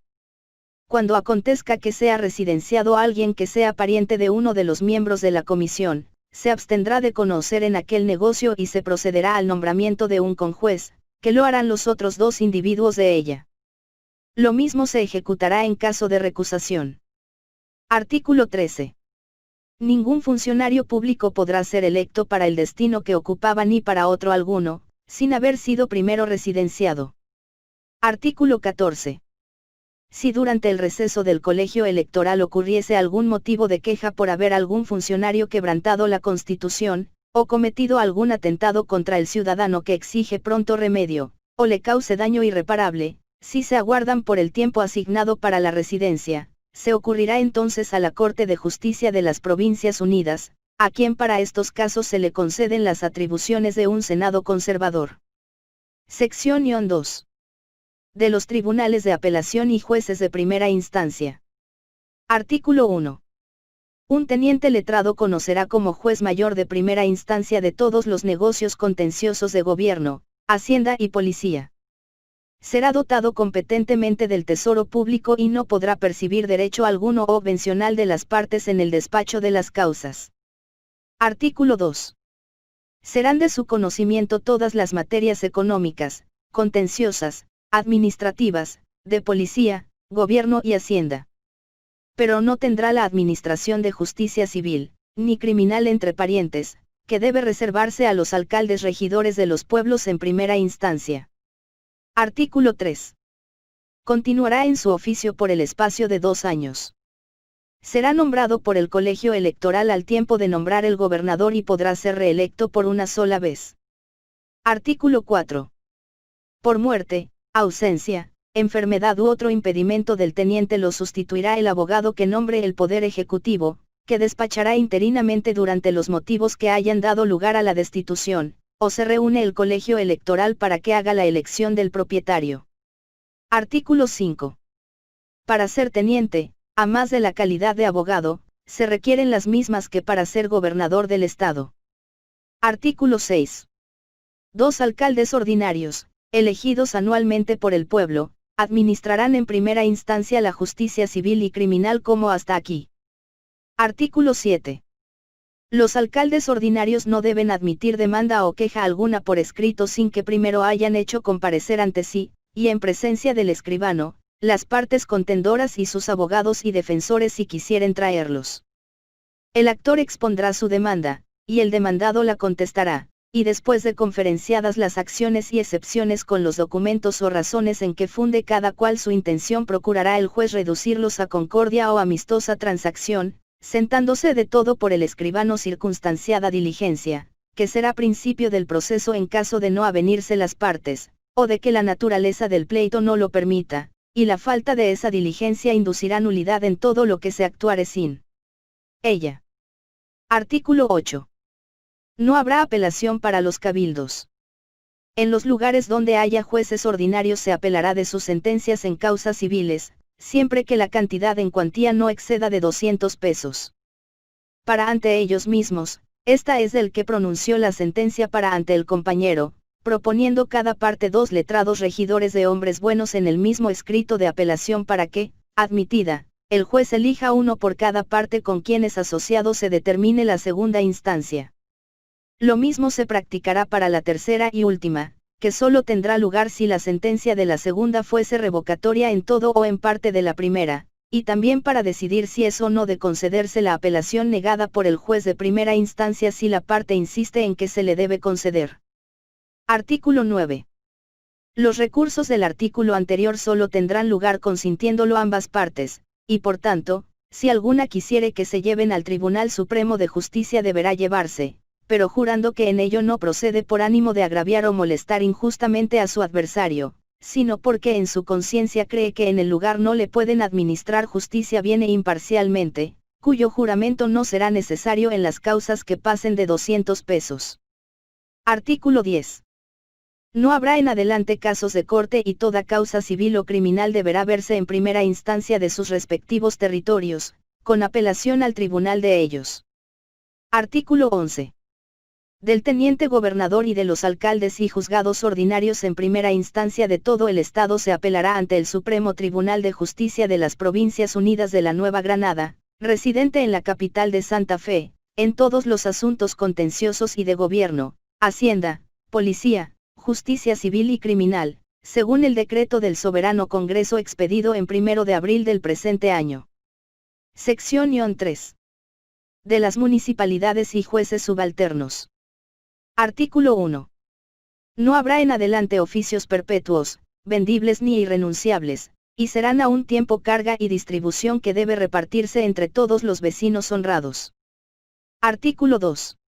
Cuando acontezca que sea residenciado alguien que sea pariente de uno de los miembros de la comisión, se abstendrá de conocer en aquel negocio y se procederá al nombramiento de un conjuez, que lo harán los otros dos individuos de ella. Lo mismo se ejecutará en caso de recusación. Artículo 13. Ningún funcionario público podrá ser electo para el destino que ocupaba ni para otro alguno, sin haber sido primero residenciado. Artículo 14. Si durante el receso del colegio electoral ocurriese algún motivo de queja por haber algún funcionario quebrantado la Constitución, o cometido algún atentado contra el ciudadano que exige pronto remedio, o le cause daño irreparable, si se aguardan por el tiempo asignado para la residencia, se ocurrirá entonces a la Corte de Justicia de las Provincias Unidas, a quien para estos casos se le conceden las atribuciones de un Senado conservador. Sección 2. De los tribunales de apelación y jueces de primera instancia. Artículo 1. Un teniente letrado conocerá como juez mayor de primera instancia de todos los negocios contenciosos de gobierno, hacienda y policía. Será dotado competentemente del Tesoro Público y no podrá percibir derecho alguno o vencional de las partes en el despacho de las causas. Artículo 2. Serán de su conocimiento todas las materias económicas, contenciosas, administrativas, de policía, gobierno y hacienda. Pero no tendrá la administración de justicia civil, ni criminal entre parientes, que debe reservarse a los alcaldes regidores de los pueblos en primera instancia. Artículo 3. Continuará en su oficio por el espacio de 2 años. Será nombrado por el colegio electoral al tiempo de nombrar el gobernador y podrá ser reelecto por una sola vez. Artículo 4. Por muerte, ausencia, enfermedad u otro impedimento del teniente lo sustituirá el abogado que nombre el Poder Ejecutivo, que despachará interinamente durante los motivos que hayan dado lugar a la destitución, o se reúne el colegio electoral para que haga la elección del propietario. Artículo 5. Para ser teniente, a más de la calidad de abogado, se requieren las mismas que para ser gobernador del Estado. Artículo 6. 2 alcaldes ordinarios, elegidos anualmente por el pueblo, administrarán en primera instancia la justicia civil y criminal como hasta aquí. Artículo 7. Los alcaldes ordinarios no deben admitir demanda o queja alguna por escrito sin que primero hayan hecho comparecer ante sí, y en presencia del escribano, las partes contendoras y sus abogados y defensores si quisieren traerlos. El actor expondrá su demanda, y el demandado la contestará, y después de conferenciadas las acciones y excepciones con los documentos o razones en que funde cada cual su intención, procurará el juez reducirlos a concordia o amistosa transacción, sentándose de todo por el escribano circunstanciada diligencia, que será principio del proceso en caso de no avenirse las partes, o de que la naturaleza del pleito no lo permita, y la falta de esa diligencia inducirá nulidad en todo lo que se actuare sin ella. Artículo 8. No habrá apelación para los cabildos. En los lugares donde haya jueces ordinarios se apelará de sus sentencias en causas civiles, siempre que la cantidad en cuantía no exceda de 200 pesos. Para ante ellos mismos, esta es del que pronunció la sentencia para ante el compañero, proponiendo cada parte 2 letrados regidores de hombres buenos en el mismo escrito de apelación para que, admitida, el juez elija uno por cada parte con quienes asociado se determine la segunda instancia. Lo mismo se practicará para la tercera y última, que solo tendrá lugar si la sentencia de la segunda fuese revocatoria en todo o en parte de la primera, y también para decidir si es o no de concederse la apelación negada por el juez de primera instancia si la parte insiste en que se le debe conceder. Artículo 9. Los recursos del artículo anterior solo tendrán lugar consintiéndolo ambas partes, y por tanto, si alguna quisiere que se lleven al Tribunal Supremo de Justicia deberá llevarse, pero jurando que en ello no procede por ánimo de agraviar o molestar injustamente a su adversario, sino porque en su conciencia cree que en el lugar no le pueden administrar justicia bien e imparcialmente, cuyo juramento no será necesario en las causas que pasen de 200 pesos. Artículo 10. No habrá en adelante casos de corte y toda causa civil o criminal deberá verse en primera instancia de sus respectivos territorios, con apelación al tribunal de ellos. Artículo 11. Del teniente gobernador y de los alcaldes y juzgados ordinarios en primera instancia de todo el Estado se apelará ante el Supremo Tribunal de Justicia de las Provincias Unidas de la Nueva Granada, residente en la capital de Santa Fe, en todos los asuntos contenciosos y de gobierno, hacienda, policía, justicia civil y criminal, según el decreto del Soberano Congreso expedido en 1 de abril del presente año. Sección 3. De las municipalidades y jueces subalternos. Artículo 1. No habrá en adelante oficios perpetuos, vendibles ni irrenunciables, y serán a un tiempo carga y distribución que debe repartirse entre todos los vecinos honrados. Artículo 2.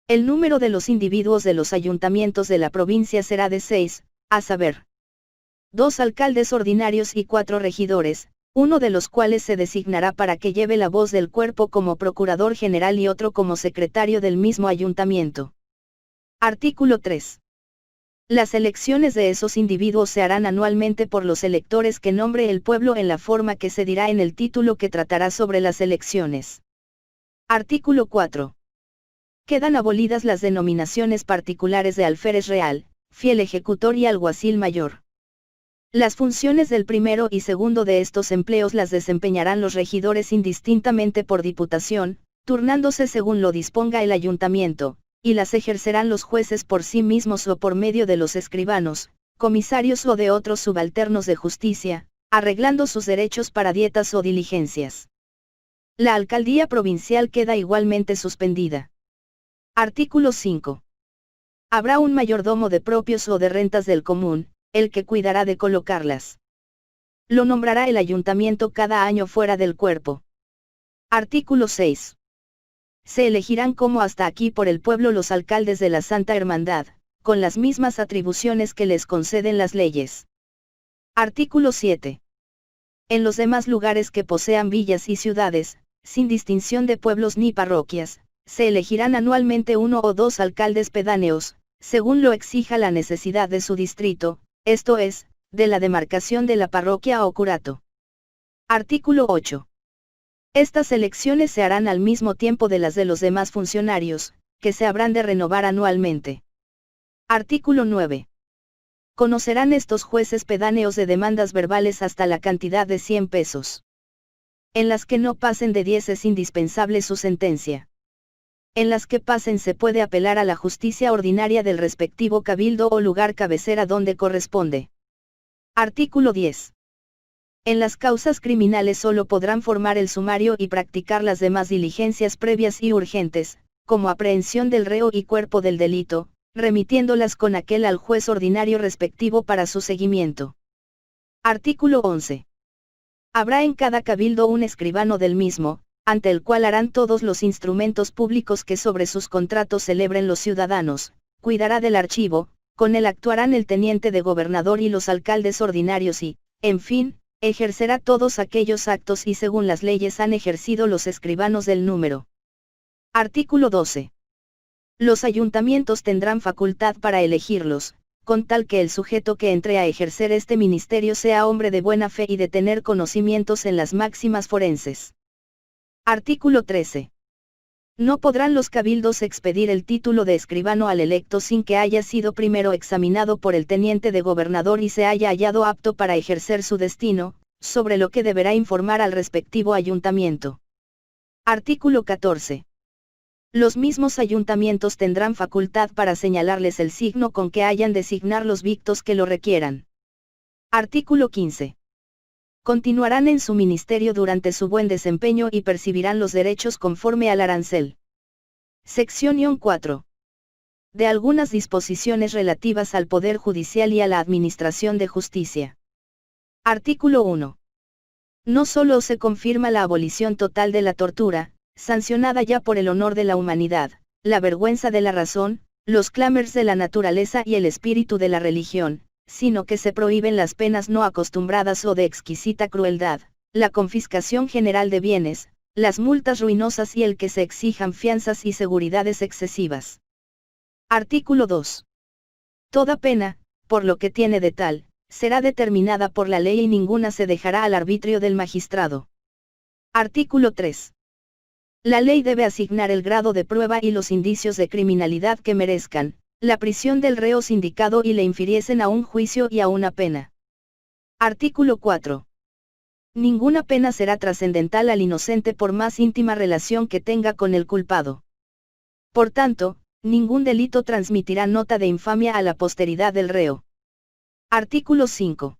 El número de los individuos de los ayuntamientos de la provincia será de 6, a saber, 2 alcaldes ordinarios y 4 regidores, uno de los cuales se designará para que lleve la voz del cuerpo como procurador general y otro como secretario del mismo ayuntamiento. Artículo 3. Las elecciones de esos individuos se harán anualmente por los electores que nombre el pueblo en la forma que se dirá en el título que tratará sobre las elecciones. Artículo 4. Quedan abolidas las denominaciones particulares de alférez real, fiel ejecutor y alguacil mayor. Las funciones del primero y segundo de estos empleos las desempeñarán los regidores indistintamente por diputación, turnándose según lo disponga el ayuntamiento, y las ejercerán los jueces por sí mismos o por medio de los escribanos, comisarios o de otros subalternos de justicia, arreglando sus derechos para dietas o diligencias. La alcaldía provincial queda igualmente suspendida. Artículo 5. Habrá un mayordomo de propios o de rentas del común, el que cuidará de colocarlas. Lo nombrará el ayuntamiento cada año fuera del cuerpo. Artículo 6. Se elegirán como hasta aquí por el pueblo los alcaldes de la Santa Hermandad, con las mismas atribuciones que les conceden las leyes. Artículo 7. En los demás lugares que posean villas y ciudades, sin distinción de pueblos ni parroquias, se elegirán anualmente 1 o 2 alcaldes pedáneos, según lo exija la necesidad de su distrito, esto es, de la demarcación de la parroquia o curato. Artículo 8. Estas elecciones se harán al mismo tiempo de las de los demás funcionarios, que se habrán de renovar anualmente. Artículo 9. Conocerán estos jueces pedáneos de demandas verbales hasta la cantidad de 100 pesos. En las que no pasen de 10 es indispensable su sentencia. En las que pasen se puede apelar a la justicia ordinaria del respectivo cabildo o lugar cabecera donde corresponde. Artículo 10. En las causas criminales solo podrán formar el sumario y practicar las demás diligencias previas y urgentes, como aprehensión del reo y cuerpo del delito, remitiéndolas con aquel al juez ordinario respectivo para su seguimiento. Artículo 11. Habrá en cada cabildo un escribano del mismo, ante el cual harán todos los instrumentos públicos que sobre sus contratos celebren los ciudadanos, cuidará del archivo, con él actuarán el teniente de gobernador y los alcaldes ordinarios y, en fin, ejercerá todos aquellos actos y según las leyes han ejercido los escribanos del número. Artículo 12. Los ayuntamientos tendrán facultad para elegirlos, con tal que el sujeto que entre a ejercer este ministerio sea hombre de buena fe y de tener conocimientos en las máximas forenses. Artículo 13. No podrán los cabildos expedir el título de escribano al electo sin que haya sido primero examinado por el teniente de gobernador y se haya hallado apto para ejercer su destino, sobre lo que deberá informar al respectivo ayuntamiento. Artículo 14. Los mismos ayuntamientos tendrán facultad para señalarles el signo con que hayan de signar los victos que lo requieran. Artículo 15. Continuarán en su ministerio durante su buen desempeño y percibirán los derechos conforme al arancel. Sección 4. De algunas disposiciones relativas al Poder Judicial y a la Administración de Justicia. Artículo 1. No solo se confirma la abolición total de la tortura, sancionada ya por el honor de la humanidad, la vergüenza de la razón, los clamores de la naturaleza y el espíritu de la religión, sino que se prohíben las penas no acostumbradas o de exquisita crueldad, la confiscación general de bienes, las multas ruinosas y el que se exijan fianzas y seguridades excesivas. Artículo 2. Toda pena, por lo que tiene de tal, será determinada por la ley y ninguna se dejará al arbitrio del magistrado. Artículo 3. La ley debe asignar el grado de prueba y los indicios de criminalidad que merezcan la prisión del reo sindicado y le infiriesen a un juicio y a una pena. Artículo 4. Ninguna pena será trascendental al inocente por más íntima relación que tenga con el culpado. Por tanto, ningún delito transmitirá nota de infamia a la posteridad del reo. Artículo 5.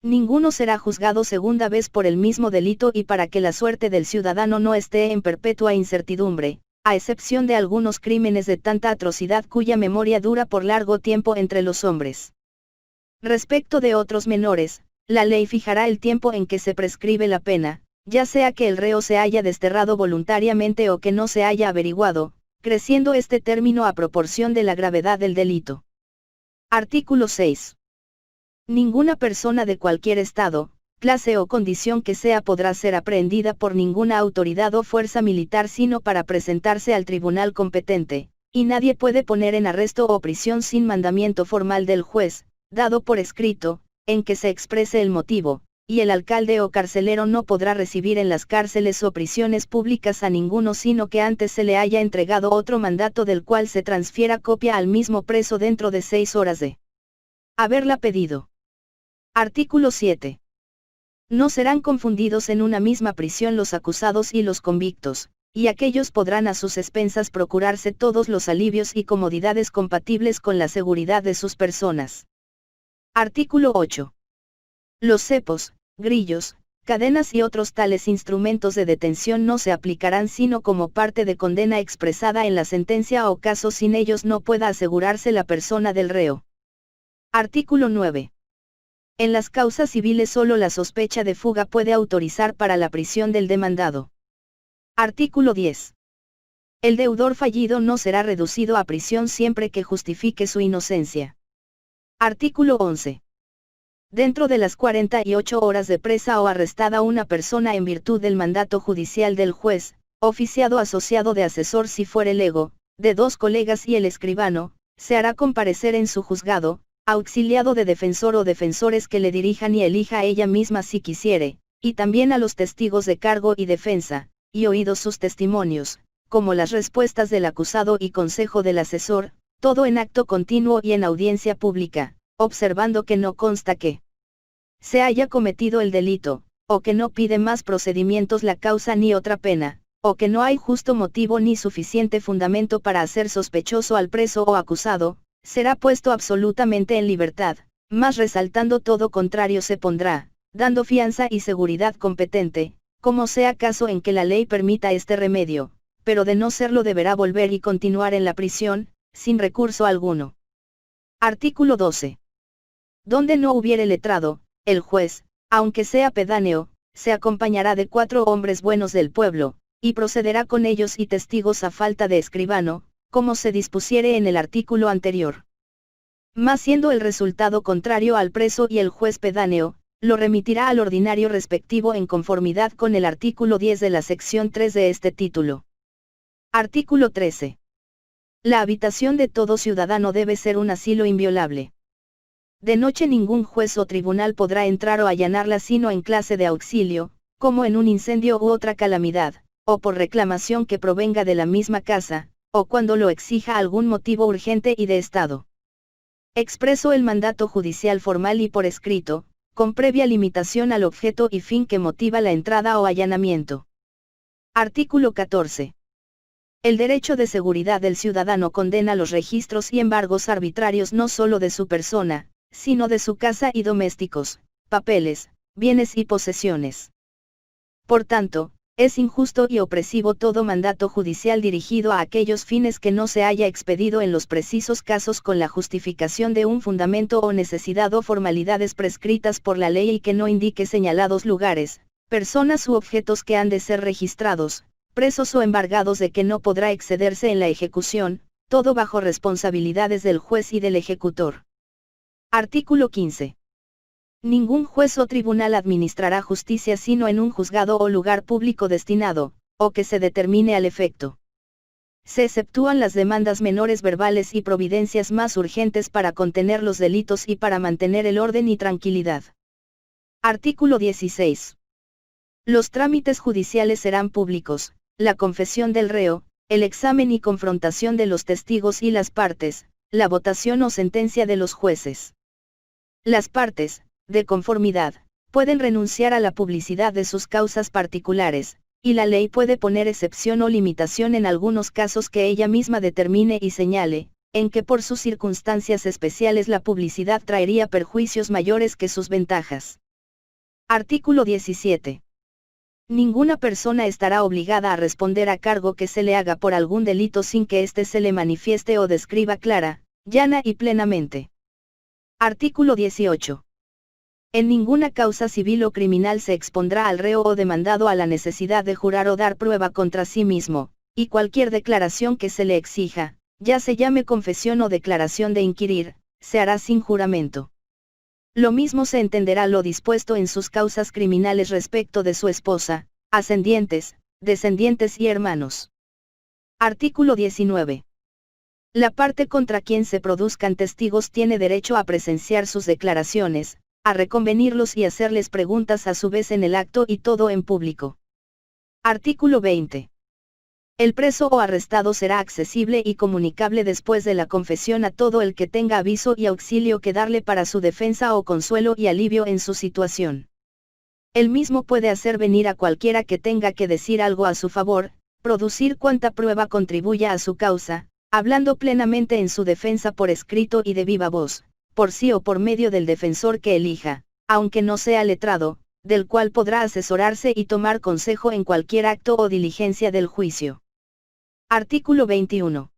Ninguno será juzgado segunda vez por el mismo delito y para que la suerte del ciudadano no esté en perpetua incertidumbre, a excepción de algunos crímenes de tanta atrocidad cuya memoria dura por largo tiempo entre los hombres. Respecto de otros menores, la ley fijará el tiempo en que se prescribe la pena, ya sea que el reo se haya desterrado voluntariamente o que no se haya averiguado, creciendo este término a proporción de la gravedad del delito. Artículo 6. Ninguna persona de cualquier estado, clase o condición que sea podrá ser aprehendida por ninguna autoridad o fuerza militar sino para presentarse al tribunal competente, y nadie puede poner en arresto o prisión sin mandamiento formal del juez, dado por escrito, en que se exprese el motivo, y el alcalde o carcelero no podrá recibir en las cárceles o prisiones públicas a ninguno sino que antes se le haya entregado otro mandato del cual se transfiera copia al mismo preso dentro de 6 horas de haberla pedido. Artículo 7. No serán confundidos en una misma prisión los acusados y los convictos, y aquellos podrán a sus expensas procurarse todos los alivios y comodidades compatibles con la seguridad de sus personas. Artículo 8. Los cepos, grillos, cadenas y otros tales instrumentos de detención no se aplicarán sino como parte de condena expresada en la sentencia o caso sin ellos no pueda asegurarse la persona del reo. Artículo 9. En las causas civiles solo la sospecha de fuga puede autorizar para la prisión del demandado. Artículo 10. El deudor fallido no será reducido a prisión siempre que justifique su inocencia. Artículo 11. Dentro de las 48 horas de presa o arrestada una persona en virtud del mandato judicial del juez, oficiado asociado de asesor si fuere lego, de 2 colegas y el escribano, se hará comparecer en su juzgado, auxiliado de defensor o defensores que le dirijan y elija ella misma si quisiere, y también a los testigos de cargo y defensa, y oídos sus testimonios, como las respuestas del acusado y consejo del asesor, todo en acto continuo y en audiencia pública, observando que no consta que se haya cometido el delito, o que no pide más procedimientos la causa ni otra pena, o que no hay justo motivo ni suficiente fundamento para hacer sospechoso al preso o acusado, será puesto absolutamente en libertad, mas resaltando todo contrario se pondrá, dando fianza y seguridad competente, como sea caso en que la ley permita este remedio, pero de no serlo deberá volver y continuar en la prisión, sin recurso alguno. Artículo 12. Donde no hubiere letrado, el juez, aunque sea pedáneo, se acompañará de 4 hombres buenos del pueblo, y procederá con ellos y testigos a falta de escribano, como se dispusiere en el artículo anterior. Mas siendo el resultado contrario al preso y el juez pedáneo, lo remitirá al ordinario respectivo en conformidad con el artículo 10 de la sección 3 de este título. Artículo 13. La habitación de todo ciudadano debe ser un asilo inviolable. De noche ningún juez o tribunal podrá entrar o allanarla sino en clase de auxilio, como en un incendio u otra calamidad, o por reclamación que provenga de la misma casa, o cuando lo exija algún motivo urgente y de estado. Expreso el mandato judicial formal y por escrito, con previa limitación al objeto y fin que motiva la entrada o allanamiento. Artículo 14. El derecho de seguridad del ciudadano condena los registros y embargos arbitrarios no solo de su persona, sino de su casa y domésticos, papeles, bienes y posesiones. Por tanto, es injusto y opresivo todo mandato judicial dirigido a aquellos fines que no se haya expedido en los precisos casos con la justificación de un fundamento o necesidad o formalidades prescritas por la ley y que no indique señalados lugares, personas u objetos que han de ser registrados, presos o embargados de que no podrá excederse en la ejecución, todo bajo responsabilidades del juez y del ejecutor. Artículo 15. Ningún juez o tribunal administrará justicia sino en un juzgado o lugar público destinado, o que se determine al efecto. Se exceptúan las demandas menores verbales y providencias más urgentes para contener los delitos y para mantener el orden y tranquilidad. Artículo 16. Los trámites judiciales serán públicos, la confesión del reo, el examen y confrontación de los testigos y las partes, la votación o sentencia de los jueces. Las partes, de conformidad, pueden renunciar a la publicidad de sus causas particulares, y la ley puede poner excepción o limitación en algunos casos que ella misma determine y señale, en que por sus circunstancias especiales la publicidad traería perjuicios mayores que sus ventajas. Artículo 17. Ninguna persona estará obligada a responder a cargo que se le haga por algún delito sin que éste se le manifieste o describa clara, llana y plenamente. Artículo 18. En ninguna causa civil o criminal se expondrá al reo o demandado a la necesidad de jurar o dar prueba contra sí mismo, y cualquier declaración que se le exija, ya se llame confesión o declaración de inquirir, se hará sin juramento. Lo mismo se entenderá lo dispuesto en sus causas criminales respecto de su esposa, ascendientes, descendientes y hermanos. Artículo 19. La parte contra quien se produzcan testigos tiene derecho a presenciar sus declaraciones, a reconvenirlos y hacerles preguntas a su vez en el acto y todo en público. Artículo 20. El preso o arrestado será accesible y comunicable después de la confesión a todo el que tenga aviso y auxilio que darle para su defensa o consuelo y alivio en su situación. El mismo puede hacer venir a cualquiera que tenga que decir algo a su favor, producir cuanta prueba contribuya a su causa, hablando plenamente en su defensa por escrito y de viva voz, por sí o por medio del defensor que elija, aunque no sea letrado, del cual podrá asesorarse y tomar consejo en cualquier acto o diligencia del juicio. Artículo 21.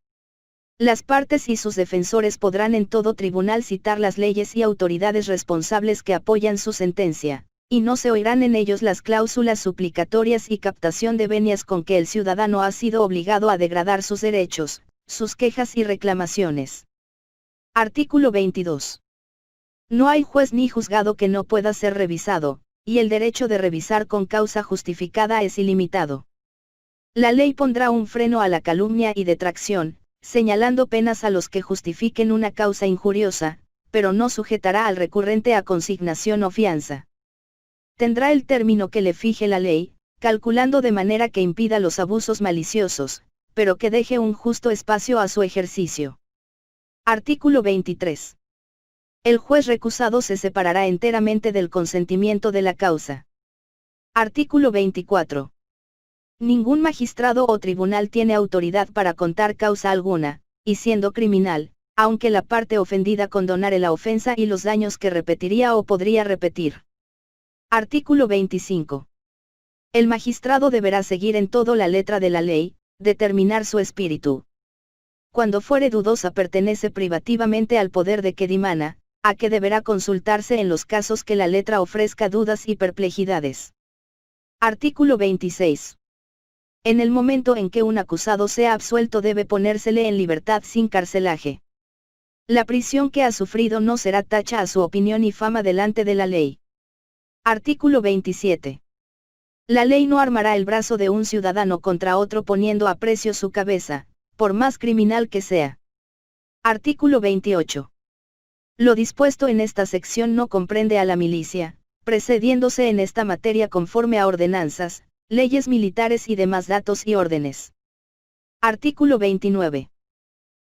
Las partes y sus defensores podrán en todo tribunal citar las leyes y autoridades responsables que apoyan su sentencia, y no se oirán en ellos las cláusulas suplicatorias y captación de venias con que el ciudadano ha sido obligado a degradar sus derechos, sus quejas y reclamaciones. Artículo 22. No hay juez ni juzgado que no pueda ser revisado, y el derecho de revisar con causa justificada es ilimitado. La ley pondrá un freno a la calumnia y detracción, señalando penas a los que justifiquen una causa injuriosa, pero no sujetará al recurrente a consignación o fianza. Tendrá el término que le fije la ley, calculando de manera que impida los abusos maliciosos, pero que deje un justo espacio a su ejercicio. Artículo 23. El juez recusado se separará enteramente del consentimiento de la causa. Artículo 24. Ningún magistrado o tribunal tiene autoridad para contar causa alguna, y siendo criminal, aunque la parte ofendida condonare la ofensa y los daños que repetiría o podría repetir. Artículo 25. El magistrado deberá seguir en todo la letra de la ley, determinar su espíritu. Cuando fuere dudosa pertenece privativamente al poder de que dimana, a que deberá consultarse en los casos que la letra ofrezca dudas y perplejidades. Artículo 26. En el momento en que un acusado sea absuelto debe ponérsele en libertad sin carcelaje. La prisión que ha sufrido no será tacha a su opinión y fama delante de la ley. Artículo 27. La ley no armará el brazo de un ciudadano contra otro poniendo a precio su cabeza, por más criminal que sea. Artículo 28. Lo dispuesto en esta sección no comprende a la milicia, precediéndose en esta materia conforme a ordenanzas, leyes militares y demás datos y órdenes. Artículo 29.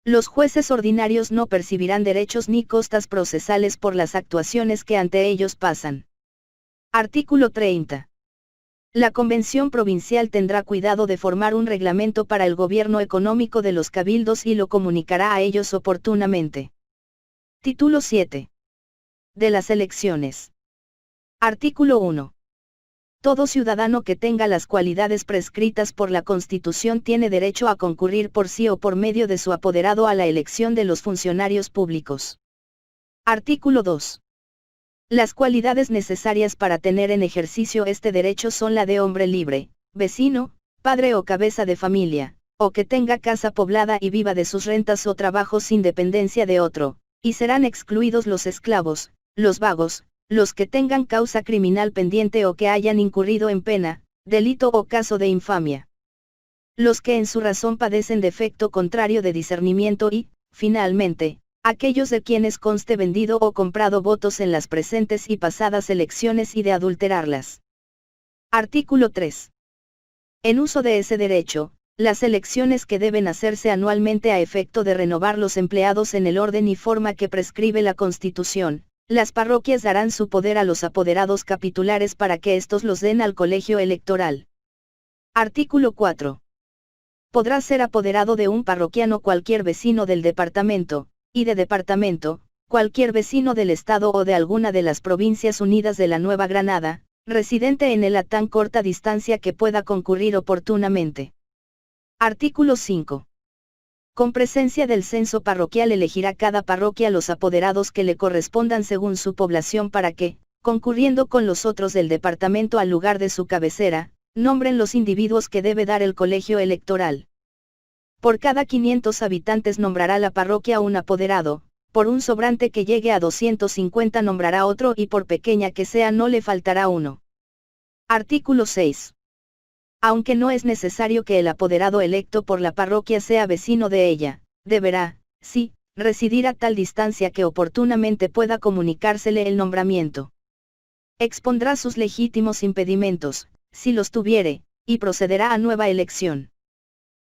Los jueces ordinarios no percibirán derechos ni costas procesales por las actuaciones que ante ellos pasan. Artículo 30. La Convención Provincial tendrá cuidado de formar un reglamento para el gobierno económico de los cabildos y lo comunicará a ellos oportunamente. Título 7. De las elecciones. Artículo 1. Todo ciudadano que tenga las cualidades prescritas por la Constitución tiene derecho a concurrir por sí o por medio de su apoderado a la elección de los funcionarios públicos. Artículo 2. Las cualidades necesarias para tener en ejercicio este derecho son la de hombre libre, vecino, padre o cabeza de familia, o que tenga casa poblada y viva de sus rentas o trabajos sin dependencia de otro, y serán excluidos los esclavos, los vagos, los que tengan causa criminal pendiente o que hayan incurrido en pena, delito o caso de infamia. Los que en su razón padecen defecto contrario de discernimiento y, finalmente, aquellos de quienes conste vendido o comprado votos en las presentes y pasadas elecciones y de adulterarlas. Artículo 3. En uso de ese derecho, las elecciones que deben hacerse anualmente a efecto de renovar los empleados en el orden y forma que prescribe la Constitución, las parroquias darán su poder a los apoderados capitulares para que éstos los den al colegio electoral. Artículo 4. Podrá ser apoderado de un parroquiano cualquier vecino del departamento, y de departamento, cualquier vecino del Estado o de alguna de las Provincias Unidas de la Nueva Granada, residente en él a tan corta distancia que pueda concurrir oportunamente. Artículo 5. Con presencia del censo parroquial elegirá cada parroquia los apoderados que le correspondan según su población para que, concurriendo con los otros del departamento al lugar de su cabecera, nombren los individuos que debe dar el colegio electoral. Por cada 500 habitantes nombrará la parroquia un apoderado, por un sobrante que llegue a 250 nombrará otro y por pequeña que sea no le faltará uno. Artículo 6. Aunque no es necesario que el apoderado electo por la parroquia sea vecino de ella, deberá, sí, residir a tal distancia que oportunamente pueda comunicársele el nombramiento. Expondrá sus legítimos impedimentos, si los tuviere, y procederá a nueva elección.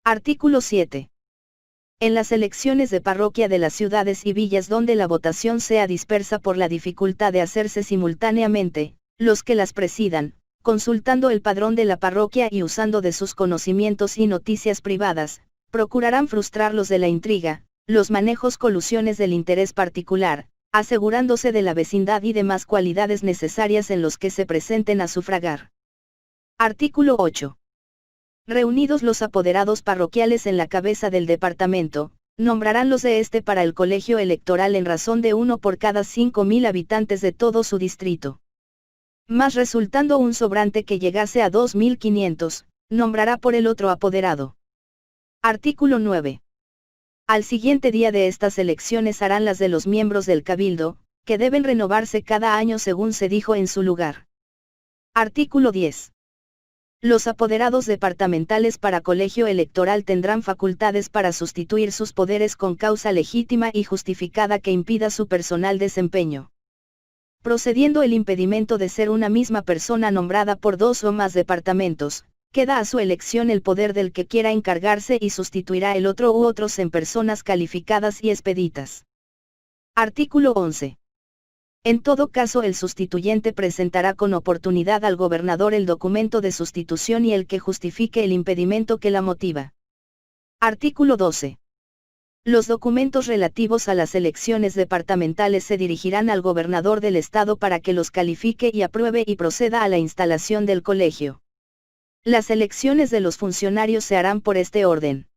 Artículo 7. En las elecciones de parroquia de las ciudades y villas donde la votación sea dispersa por la dificultad de hacerse simultáneamente, los que las presidan, consultando el padrón de la parroquia y usando de sus conocimientos y noticias privadas, procurarán frustrar los de la intriga, los manejos colusiones del interés particular, asegurándose de la vecindad y demás cualidades necesarias en los que se presenten a sufragar. Artículo 8. Reunidos los apoderados parroquiales en la cabeza del departamento, nombrarán los de este para el colegio electoral en razón de uno por cada 5.000 habitantes de todo su distrito. Mas resultando un sobrante que llegase a 2.500, nombrará por el otro apoderado. Artículo 9. Al siguiente día de estas elecciones harán las de los miembros del cabildo, que deben renovarse cada año según se dijo en su lugar. Artículo 10. Los apoderados departamentales para colegio electoral tendrán facultades para sustituir sus poderes con causa legítima y justificada que impida su personal desempeño. Procediendo el impedimento de ser una misma persona nombrada por dos o más departamentos, queda a su elección el poder del que quiera encargarse y sustituirá el otro u otros en personas calificadas y expeditas. Artículo 11. En todo caso el sustituyente presentará con oportunidad al gobernador el documento de sustitución y el que justifique el impedimento que la motiva. Artículo 12. Los documentos relativos a las elecciones departamentales se dirigirán al gobernador del estado para que los califique y apruebe y proceda a la instalación del colegio. Las elecciones de los funcionarios se harán por este orden.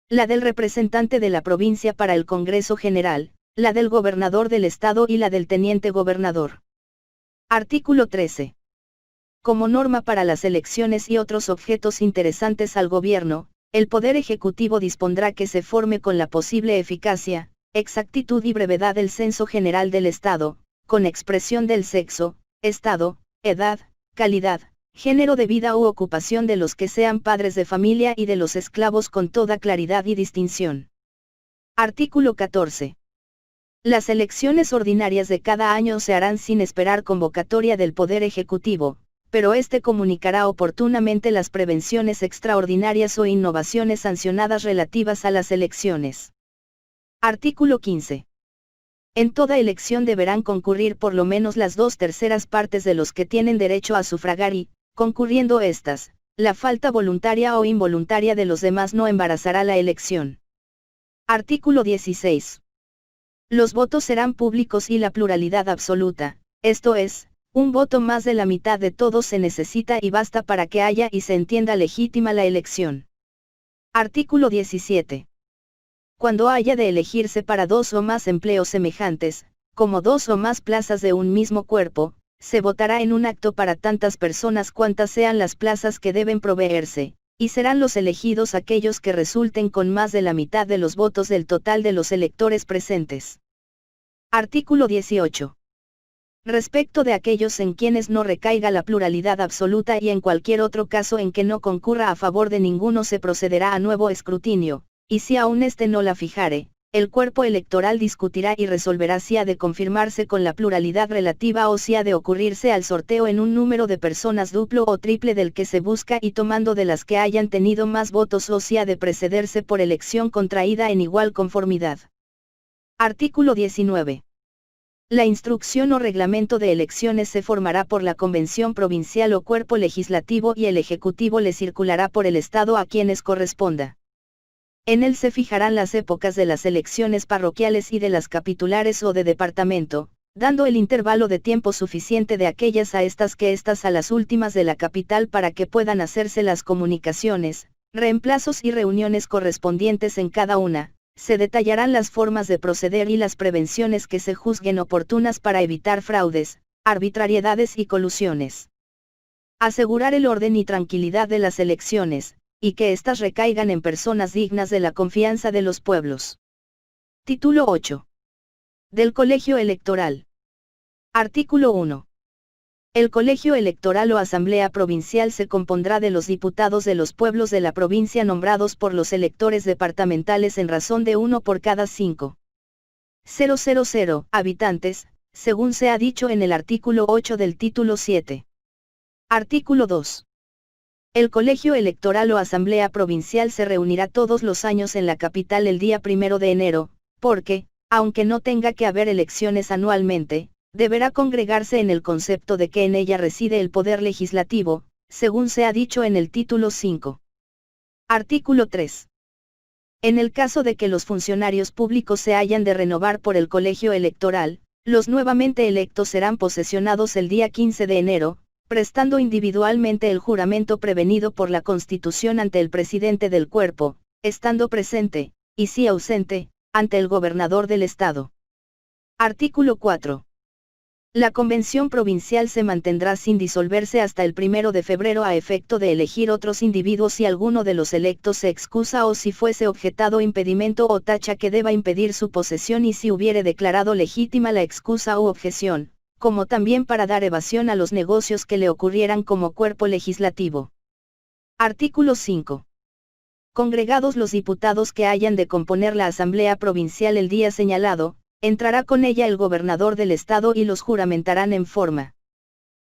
La del representante de la provincia para el Congreso General, la del gobernador del estado y la del teniente gobernador. Artículo 13. Como norma para las elecciones y otros objetos interesantes al gobierno, el Poder Ejecutivo dispondrá que se forme con la posible eficacia, exactitud y brevedad el censo general del Estado, con expresión del sexo, estado, edad, calidad, género de vida u ocupación de los que sean padres de familia y de los esclavos con toda claridad y distinción. Artículo 14. Las elecciones ordinarias de cada año se harán sin esperar convocatoria del Poder Ejecutivo, pero éste comunicará oportunamente las prevenciones extraordinarias o innovaciones sancionadas relativas a las elecciones. Artículo 15. En toda elección deberán concurrir por lo menos las 2/3 partes de los que tienen derecho a sufragar y, concurriendo estas, la falta voluntaria o involuntaria de los demás no embarazará la elección. Artículo 16. Los votos serán públicos y la pluralidad absoluta, esto es, un voto más de la mitad de todos se necesita y basta para que haya y se entienda legítima la elección. Artículo 17. Cuando haya de elegirse para dos o más empleos semejantes, como 2 o más plazas de un mismo cuerpo, se votará en un acto para tantas personas cuantas sean las plazas que deben proveerse, y serán los elegidos aquellos que resulten con más de la mitad de los votos del total de los electores presentes. Artículo 18. Respecto de aquellos en quienes no recaiga la pluralidad absoluta y en cualquier otro caso en que no concurra a favor de ninguno se procederá a nuevo escrutinio, y si aún éste no la fijare, el cuerpo electoral discutirá y resolverá si ha de confirmarse con la pluralidad relativa o si ha de ocurrirse al sorteo en un número de personas duplo o triple del que se busca y tomando de las que hayan tenido más votos o si ha de precederse por elección contraída en igual conformidad. Artículo 19. La instrucción o reglamento de elecciones se formará por la Convención Provincial o Cuerpo Legislativo y el Ejecutivo le circulará por el Estado a quienes corresponda. En él se fijarán las épocas de las elecciones parroquiales y de las capitulares o de departamento, dando el intervalo de tiempo suficiente de aquellas a estas a las últimas de la capital para que puedan hacerse las comunicaciones, reemplazos y reuniones correspondientes en cada una. Se detallarán las formas de proceder y las prevenciones que se juzguen oportunas para evitar fraudes, arbitrariedades y colusiones. Asegurar el orden y tranquilidad de las elecciones, y que éstas recaigan en personas dignas de la confianza de los pueblos. Título 8. Del Colegio Electoral. Artículo 1. El Colegio Electoral o Asamblea Provincial se compondrá de los diputados de los pueblos de la provincia nombrados por los electores departamentales en razón de 1 por cada 5.000 habitantes, según se ha dicho en el artículo 8 del título 7. Artículo 2. El Colegio Electoral o Asamblea Provincial se reunirá todos los años en la capital el día 1 de enero, porque, aunque no tenga que haber elecciones anualmente, deberá congregarse en el concepto de que en ella reside el poder legislativo, según se ha dicho en el título 5. Artículo 3. En el caso de que los funcionarios públicos se hayan de renovar por el colegio electoral, los nuevamente electos serán posesionados el día 15 de enero, prestando individualmente el juramento prevenido por la Constitución ante el presidente del cuerpo, estando presente, y si ausente, ante el gobernador del Estado. Artículo 4. La Convención Provincial se mantendrá sin disolverse hasta el 1 de febrero a efecto de elegir otros individuos si alguno de los electos se excusa o si fuese objetado impedimento o tacha que deba impedir su posesión y si hubiere declarado legítima la excusa u objeción, como también para dar evasión a los negocios que le ocurrieran como cuerpo legislativo. Artículo 5. Congregados los diputados que hayan de componer la Asamblea Provincial el día señalado, entrará con ella el gobernador del Estado y los juramentarán en forma.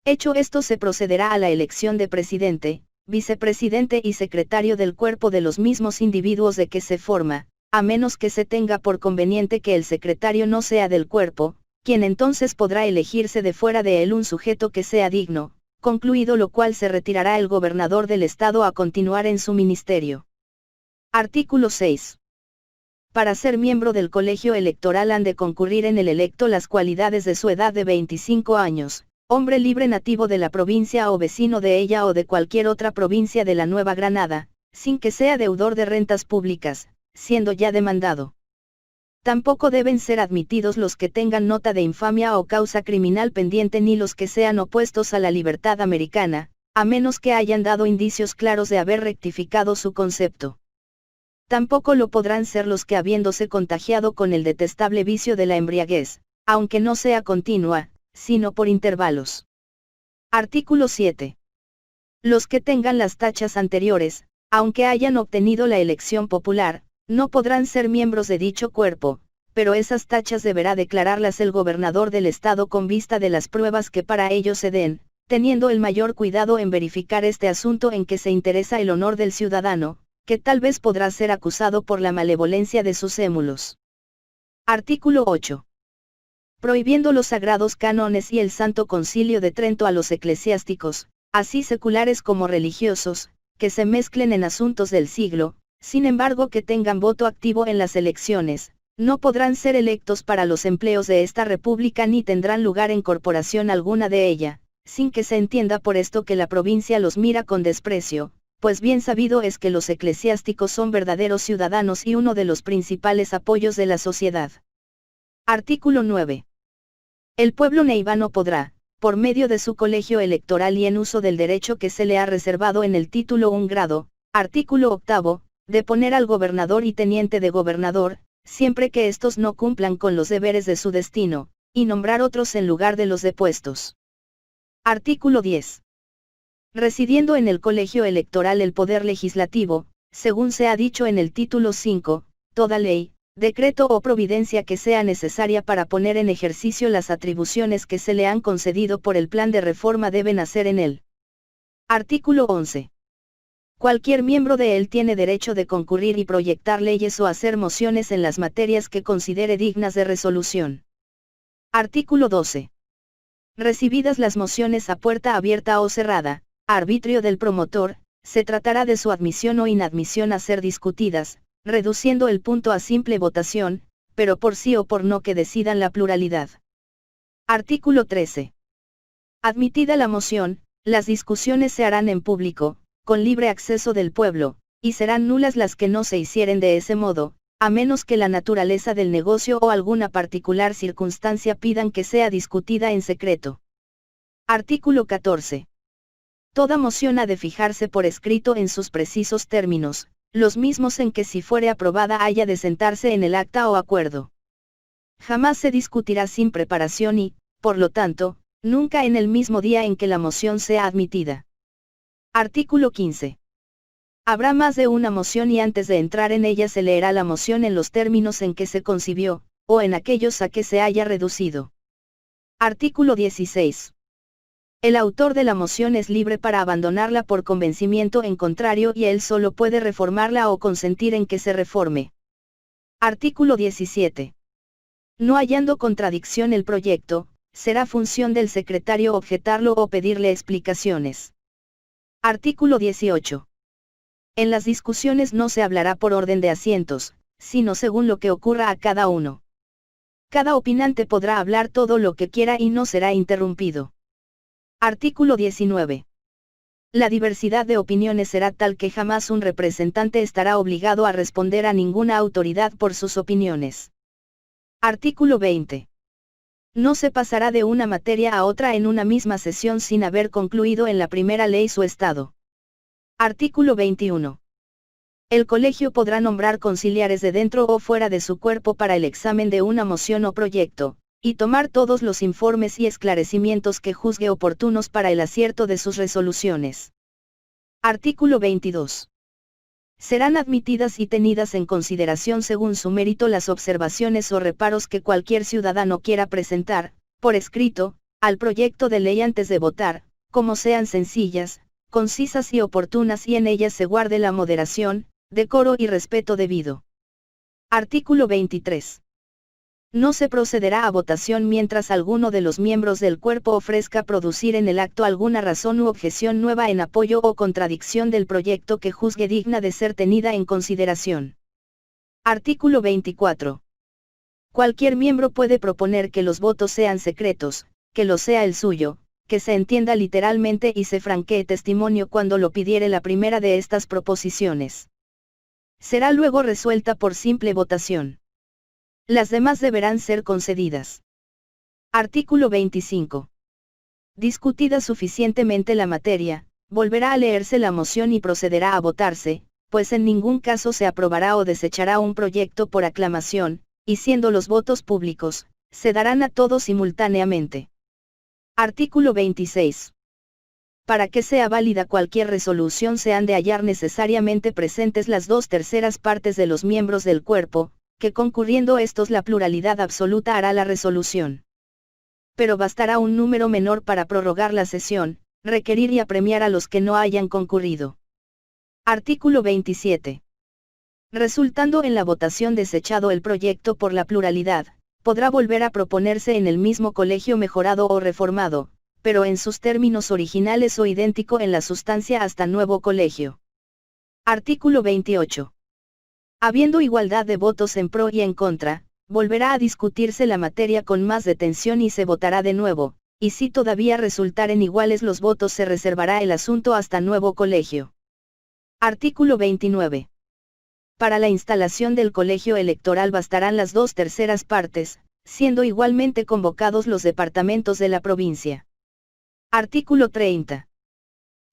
Hecho esto se procederá a la elección de presidente, vicepresidente y secretario del cuerpo de los mismos individuos de que se forma, a menos que se tenga por conveniente que el secretario no sea del cuerpo, quien entonces podrá elegirse de fuera de él un sujeto que sea digno, concluido lo cual se retirará el gobernador del Estado a continuar en su ministerio. Artículo 6. Para ser miembro del colegio electoral han de concurrir en el electo las cualidades de su edad de 25 años, hombre libre nativo de la provincia o vecino de ella o de cualquier otra provincia de la Nueva Granada, sin que sea deudor de rentas públicas, siendo ya demandado. Tampoco deben ser admitidos los que tengan nota de infamia o causa criminal pendiente ni los que sean opuestos a la libertad americana, a menos que hayan dado indicios claros de haber rectificado su concepto. Tampoco lo podrán ser los que habiéndose contagiado con el detestable vicio de la embriaguez, aunque no sea continua, sino por intervalos. Artículo 7. Los que tengan las tachas anteriores, aunque hayan obtenido la elección popular, no podrán ser miembros de dicho cuerpo, pero esas tachas deberá declararlas el gobernador del Estado con vista de las pruebas que para ello se den, teniendo el mayor cuidado en verificar este asunto en que se interesa el honor del ciudadano, que tal vez podrá ser acusado por la malevolencia de sus émulos. Artículo 8. Prohibiendo los sagrados cánones y el Santo Concilio de Trento a los eclesiásticos, así seculares como religiosos, que se mezclen en asuntos del siglo, sin embargo que tengan voto activo en las elecciones, no podrán ser electos para los empleos de esta república ni tendrán lugar en corporación alguna de ella, sin que se entienda por esto que la provincia los mira con desprecio, pues bien sabido es que los eclesiásticos son verdaderos ciudadanos y uno de los principales apoyos de la sociedad. Artículo 9. El pueblo neivano podrá, por medio de su colegio electoral y en uso del derecho que se le ha reservado en el título 1 grado, artículo 8, deponer al gobernador y teniente de gobernador, siempre que estos no cumplan con los deberes de su destino, y nombrar otros en lugar de los depuestos. Artículo 10. Residiendo en el colegio electoral el poder legislativo, según se ha dicho en el título 5, toda ley, decreto o providencia que sea necesaria para poner en ejercicio las atribuciones que se le han concedido por el plan de reforma deben hacer en él. Artículo 11. Cualquier miembro de él tiene derecho de concurrir y proyectar leyes o hacer mociones en las materias que considere dignas de resolución. Artículo 12. Recibidas las mociones a puerta abierta o cerrada, a arbitrio del promotor, se tratará de su admisión o inadmisión a ser discutidas, reduciendo el punto a simple votación, pero por sí o por no que decidan la pluralidad. Artículo 13. Admitida la moción, las discusiones se harán en público, con libre acceso del pueblo, y serán nulas las que no se hicieren de ese modo, a menos que la naturaleza del negocio o alguna particular circunstancia pidan que sea discutida en secreto. Artículo 14. Toda moción ha de fijarse por escrito en sus precisos términos, los mismos en que si fuere aprobada haya de sentarse en el acta o acuerdo. Jamás se discutirá sin preparación y, por lo tanto, nunca en el mismo día en que la moción sea admitida. Artículo 15. Habrá más de una moción y antes de entrar en ella se leerá la moción en los términos en que se concibió, o en aquellos a que se haya reducido. Artículo 16. El autor de la moción es libre para abandonarla por convencimiento en contrario y él solo puede reformarla o consentir en que se reforme. Artículo 17. No hallando contradicción el proyecto, será función del secretario objetarlo o pedirle explicaciones. Artículo 18. En las discusiones no se hablará por orden de asientos, sino según lo que ocurra a cada uno. Cada opinante podrá hablar todo lo que quiera y no será interrumpido. Artículo 19. La diversidad de opiniones será tal que jamás un representante estará obligado a responder a ninguna autoridad por sus opiniones. Artículo 20. No se pasará de una materia a otra en una misma sesión sin haber concluido en la primera ley su estado. Artículo 21. El colegio podrá nombrar conciliares de dentro o fuera de su cuerpo para el examen de una moción o proyecto, y tomar todos los informes y esclarecimientos que juzgue oportunos para el acierto de sus resoluciones. Artículo 22. Serán admitidas y tenidas en consideración según su mérito las observaciones o reparos que cualquier ciudadano quiera presentar, por escrito, al proyecto de ley antes de votar, como sean sencillas, concisas y oportunas y en ellas se guarde la moderación, decoro y respeto debido. Artículo 23. No se procederá a votación mientras alguno de los miembros del cuerpo ofrezca producir en el acto alguna razón u objeción nueva en apoyo o contradicción del proyecto que juzgue digna de ser tenida en consideración. Artículo 24. Cualquier miembro puede proponer que los votos sean secretos, que lo sea el suyo, que se entienda literalmente y se franquee testimonio cuando lo pidiere la primera de estas proposiciones. Será luego resuelta por simple votación. Las demás deberán ser concedidas. Artículo 25. Discutida suficientemente la materia, volverá a leerse la moción y procederá a votarse, pues en ningún caso se aprobará o desechará un proyecto por aclamación, y siendo los votos públicos, se darán a todos simultáneamente. Artículo 26. Para que sea válida cualquier resolución se han de hallar necesariamente presentes las 2/3 partes de los miembros del cuerpo, que concurriendo estos la pluralidad absoluta hará la resolución. Pero bastará un número menor para prorrogar la sesión, requerir y apremiar a los que no hayan concurrido. Artículo 27. Resultando en la votación desechado el proyecto por la pluralidad, podrá volver a proponerse en el mismo colegio mejorado o reformado, pero en sus términos originales o idéntico en la sustancia hasta nuevo colegio. Artículo 28. Habiendo igualdad de votos en pro y en contra, volverá a discutirse la materia con más detención y se votará de nuevo, y si todavía resultaren iguales los votos se reservará el asunto hasta nuevo colegio. Artículo 29. Para la instalación del colegio electoral bastarán las 2/3 partes, siendo igualmente convocados los departamentos de la provincia. Artículo 30.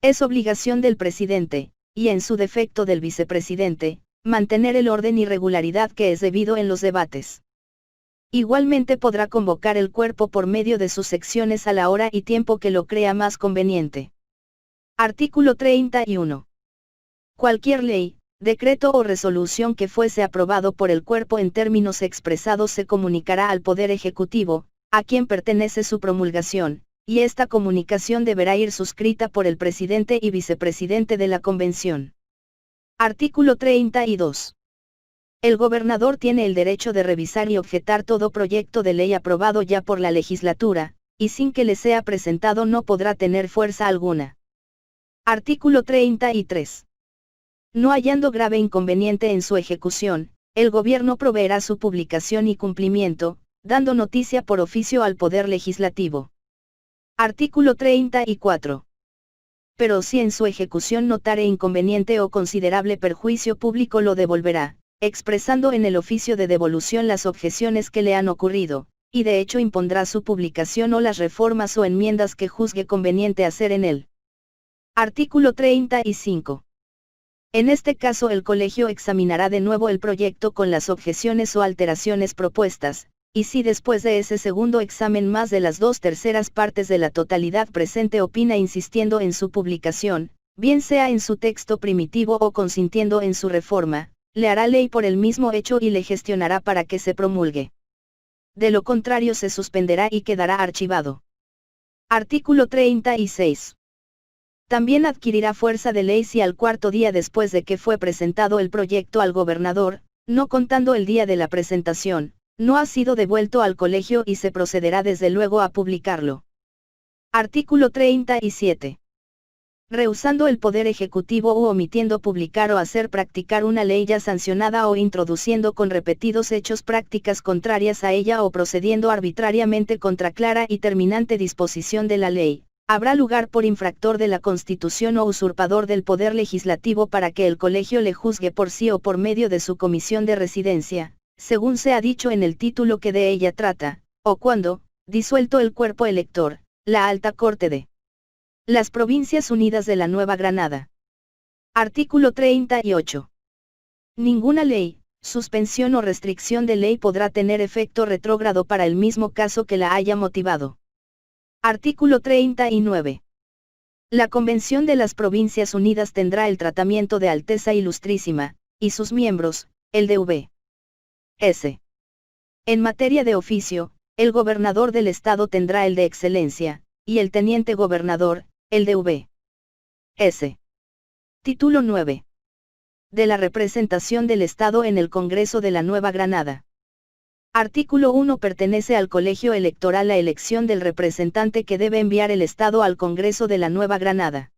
Es obligación del presidente, y en su defecto del vicepresidente, mantener el orden y regularidad que es debido en los debates. Igualmente podrá convocar el cuerpo por medio de sus secciones a la hora y tiempo que lo crea más conveniente. Artículo 31. Cualquier ley, decreto o resolución que fuese aprobado por el cuerpo en términos expresados se comunicará al Poder Ejecutivo, a quien pertenece su promulgación, y esta comunicación deberá ir suscrita por el presidente y vicepresidente de la Convención. Artículo 32. El gobernador tiene el derecho de revisar y objetar todo proyecto de ley aprobado ya por la legislatura, y sin que le sea presentado no podrá tener fuerza alguna. Artículo 33. No hallando grave inconveniente en su ejecución, el gobierno proveerá su publicación y cumplimiento, dando noticia por oficio al Poder Legislativo. Artículo 34. Pero si en su ejecución notare inconveniente o considerable perjuicio público lo devolverá, expresando en el oficio de devolución las objeciones que le han ocurrido, y de hecho impondrá su publicación o las reformas o enmiendas que juzgue conveniente hacer en él. Artículo 35. En este caso el colegio examinará de nuevo el proyecto con las objeciones o alteraciones propuestas, y si después de ese segundo examen más de las 2/3 partes de la totalidad presente opina insistiendo en su publicación, bien sea en su texto primitivo o consintiendo en su reforma, le hará ley por el mismo hecho y le gestionará para que se promulgue. De lo contrario se suspenderá y quedará archivado. Artículo 36. También adquirirá fuerza de ley si al cuarto día después de que fue presentado el proyecto al gobernador, no contando el día de la presentación, no ha sido devuelto al colegio y se procederá desde luego a publicarlo. Artículo 37. Rehusando el Poder Ejecutivo u omitiendo publicar o hacer practicar una ley ya sancionada o introduciendo con repetidos hechos prácticas contrarias a ella o procediendo arbitrariamente contra clara y terminante disposición de la ley, habrá lugar por infractor de la Constitución o usurpador del Poder Legislativo para que el colegio le juzgue por sí o por medio de su comisión de residencia, según se ha dicho en el título que de ella trata, o cuando, disuelto el cuerpo elector, la Alta Corte de las Provincias Unidas de la Nueva Granada. Artículo 38. Ninguna ley, suspensión o restricción de ley podrá tener efecto retrógrado para el mismo caso que la haya motivado. Artículo 39. La Convención de las Provincias Unidas tendrá el tratamiento de Alteza Ilustrísima, y sus miembros, el de V.S. En materia de oficio, el gobernador del Estado tendrá el de Excelencia, y el teniente gobernador, el de V.S. Título 9. De la representación del Estado en el Congreso de la Nueva Granada. Artículo 1. Pertenece al colegio electoral la elección del representante que debe enviar el Estado al Congreso de la Nueva Granada.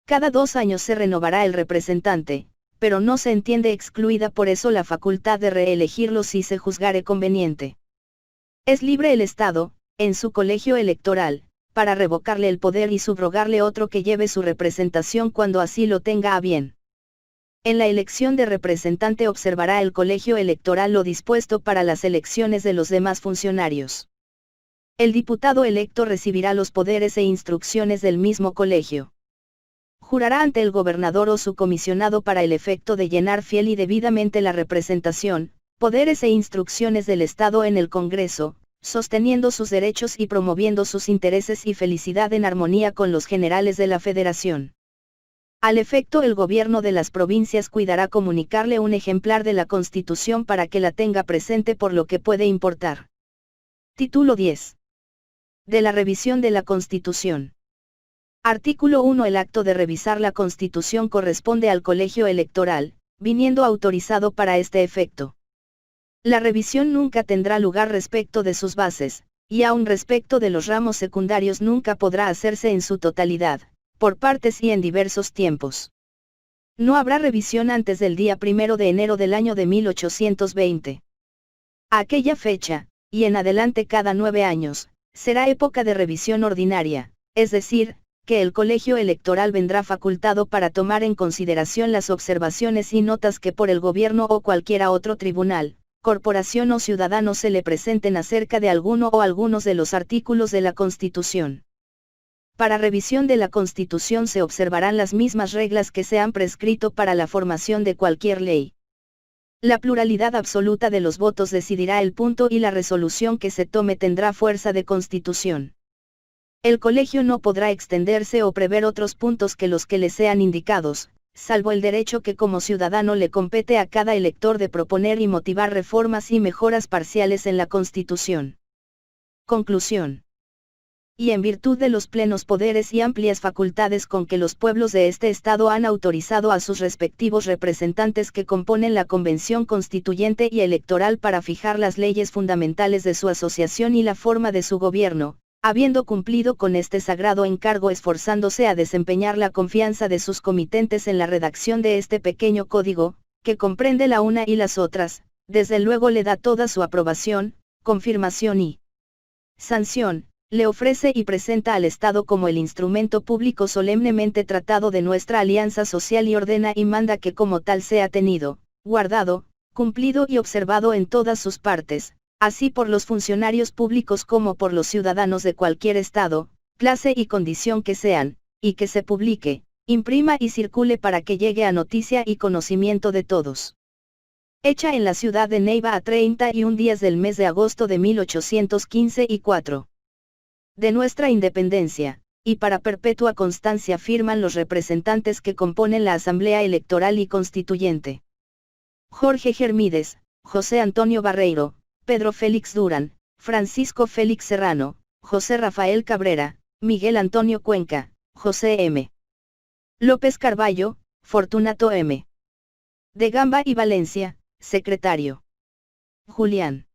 Cada 2 años se renovará el representante, pero no se entiende excluida por eso la facultad de reelegirlo si se juzgare conveniente. Es libre el Estado, en su colegio electoral, para revocarle el poder y subrogarle otro que lleve su representación cuando así lo tenga a bien. En la elección de representante observará el colegio electoral lo dispuesto para las elecciones de los demás funcionarios. El diputado electo recibirá los poderes e instrucciones del mismo colegio. Jurará ante el gobernador o su comisionado para el efecto de llenar fiel y debidamente la representación, poderes e instrucciones del Estado en el Congreso, sosteniendo sus derechos y promoviendo sus intereses y felicidad en armonía con los generales de la Federación. Al efecto el gobierno de las provincias cuidará comunicarle un ejemplar de la Constitución para que la tenga presente por lo que puede importar. Título 10. De la revisión de la Constitución. Artículo 1. El acto de revisar la Constitución corresponde al colegio electoral, viniendo autorizado para este efecto. La revisión nunca tendrá lugar respecto de sus bases, y aun respecto de los ramos secundarios nunca podrá hacerse en su totalidad, por partes y en diversos tiempos. No habrá revisión antes del día 1 de enero del año de 1820. A aquella fecha, y en adelante cada 9 años, será época de revisión ordinaria, es decir, que el colegio electoral vendrá facultado para tomar en consideración las observaciones y notas que por el gobierno o cualquiera otro tribunal, corporación o ciudadano se le presenten acerca de alguno o algunos de los artículos de la Constitución. Para revisión de la Constitución se observarán las mismas reglas que se han prescrito para la formación de cualquier ley. La pluralidad absoluta de los votos decidirá el punto y la resolución que se tome tendrá fuerza de Constitución. El colegio no podrá extenderse o prever otros puntos que los que le sean indicados, salvo el derecho que como ciudadano le compete a cada elector de proponer y motivar reformas y mejoras parciales en la Constitución. Conclusión. Y en virtud de los plenos poderes y amplias facultades con que los pueblos de este Estado han autorizado a sus respectivos representantes que componen la Convención Constituyente y Electoral para fijar las leyes fundamentales de su asociación y la forma de su gobierno, habiendo cumplido con este sagrado encargo esforzándose a desempeñar la confianza de sus comitentes en la redacción de este pequeño código, que comprende la una y las otras, desde luego le da toda su aprobación, confirmación y sanción, le ofrece y presenta al Estado como el instrumento público solemnemente tratado de nuestra alianza social y ordena y manda que como tal sea tenido, guardado, cumplido y observado en todas sus partes, así por los funcionarios públicos como por los ciudadanos de cualquier estado, clase y condición que sean, y que se publique, imprima y circule para que llegue a noticia y conocimiento de todos. Hecha en la ciudad de Neiva a 31 días del mes de agosto de 1815 y 4. De nuestra independencia, y para perpetua constancia firman los representantes que componen la Asamblea Electoral y Constituyente. Jorge Germídez, José Antonio Barreiro, Pedro Félix Durán, Francisco Félix Serrano, José Rafael Cabrera, Miguel Antonio Cuenca, José M. López Carballo, Fortunato M. de Gamba y Valencia, secretario. Julián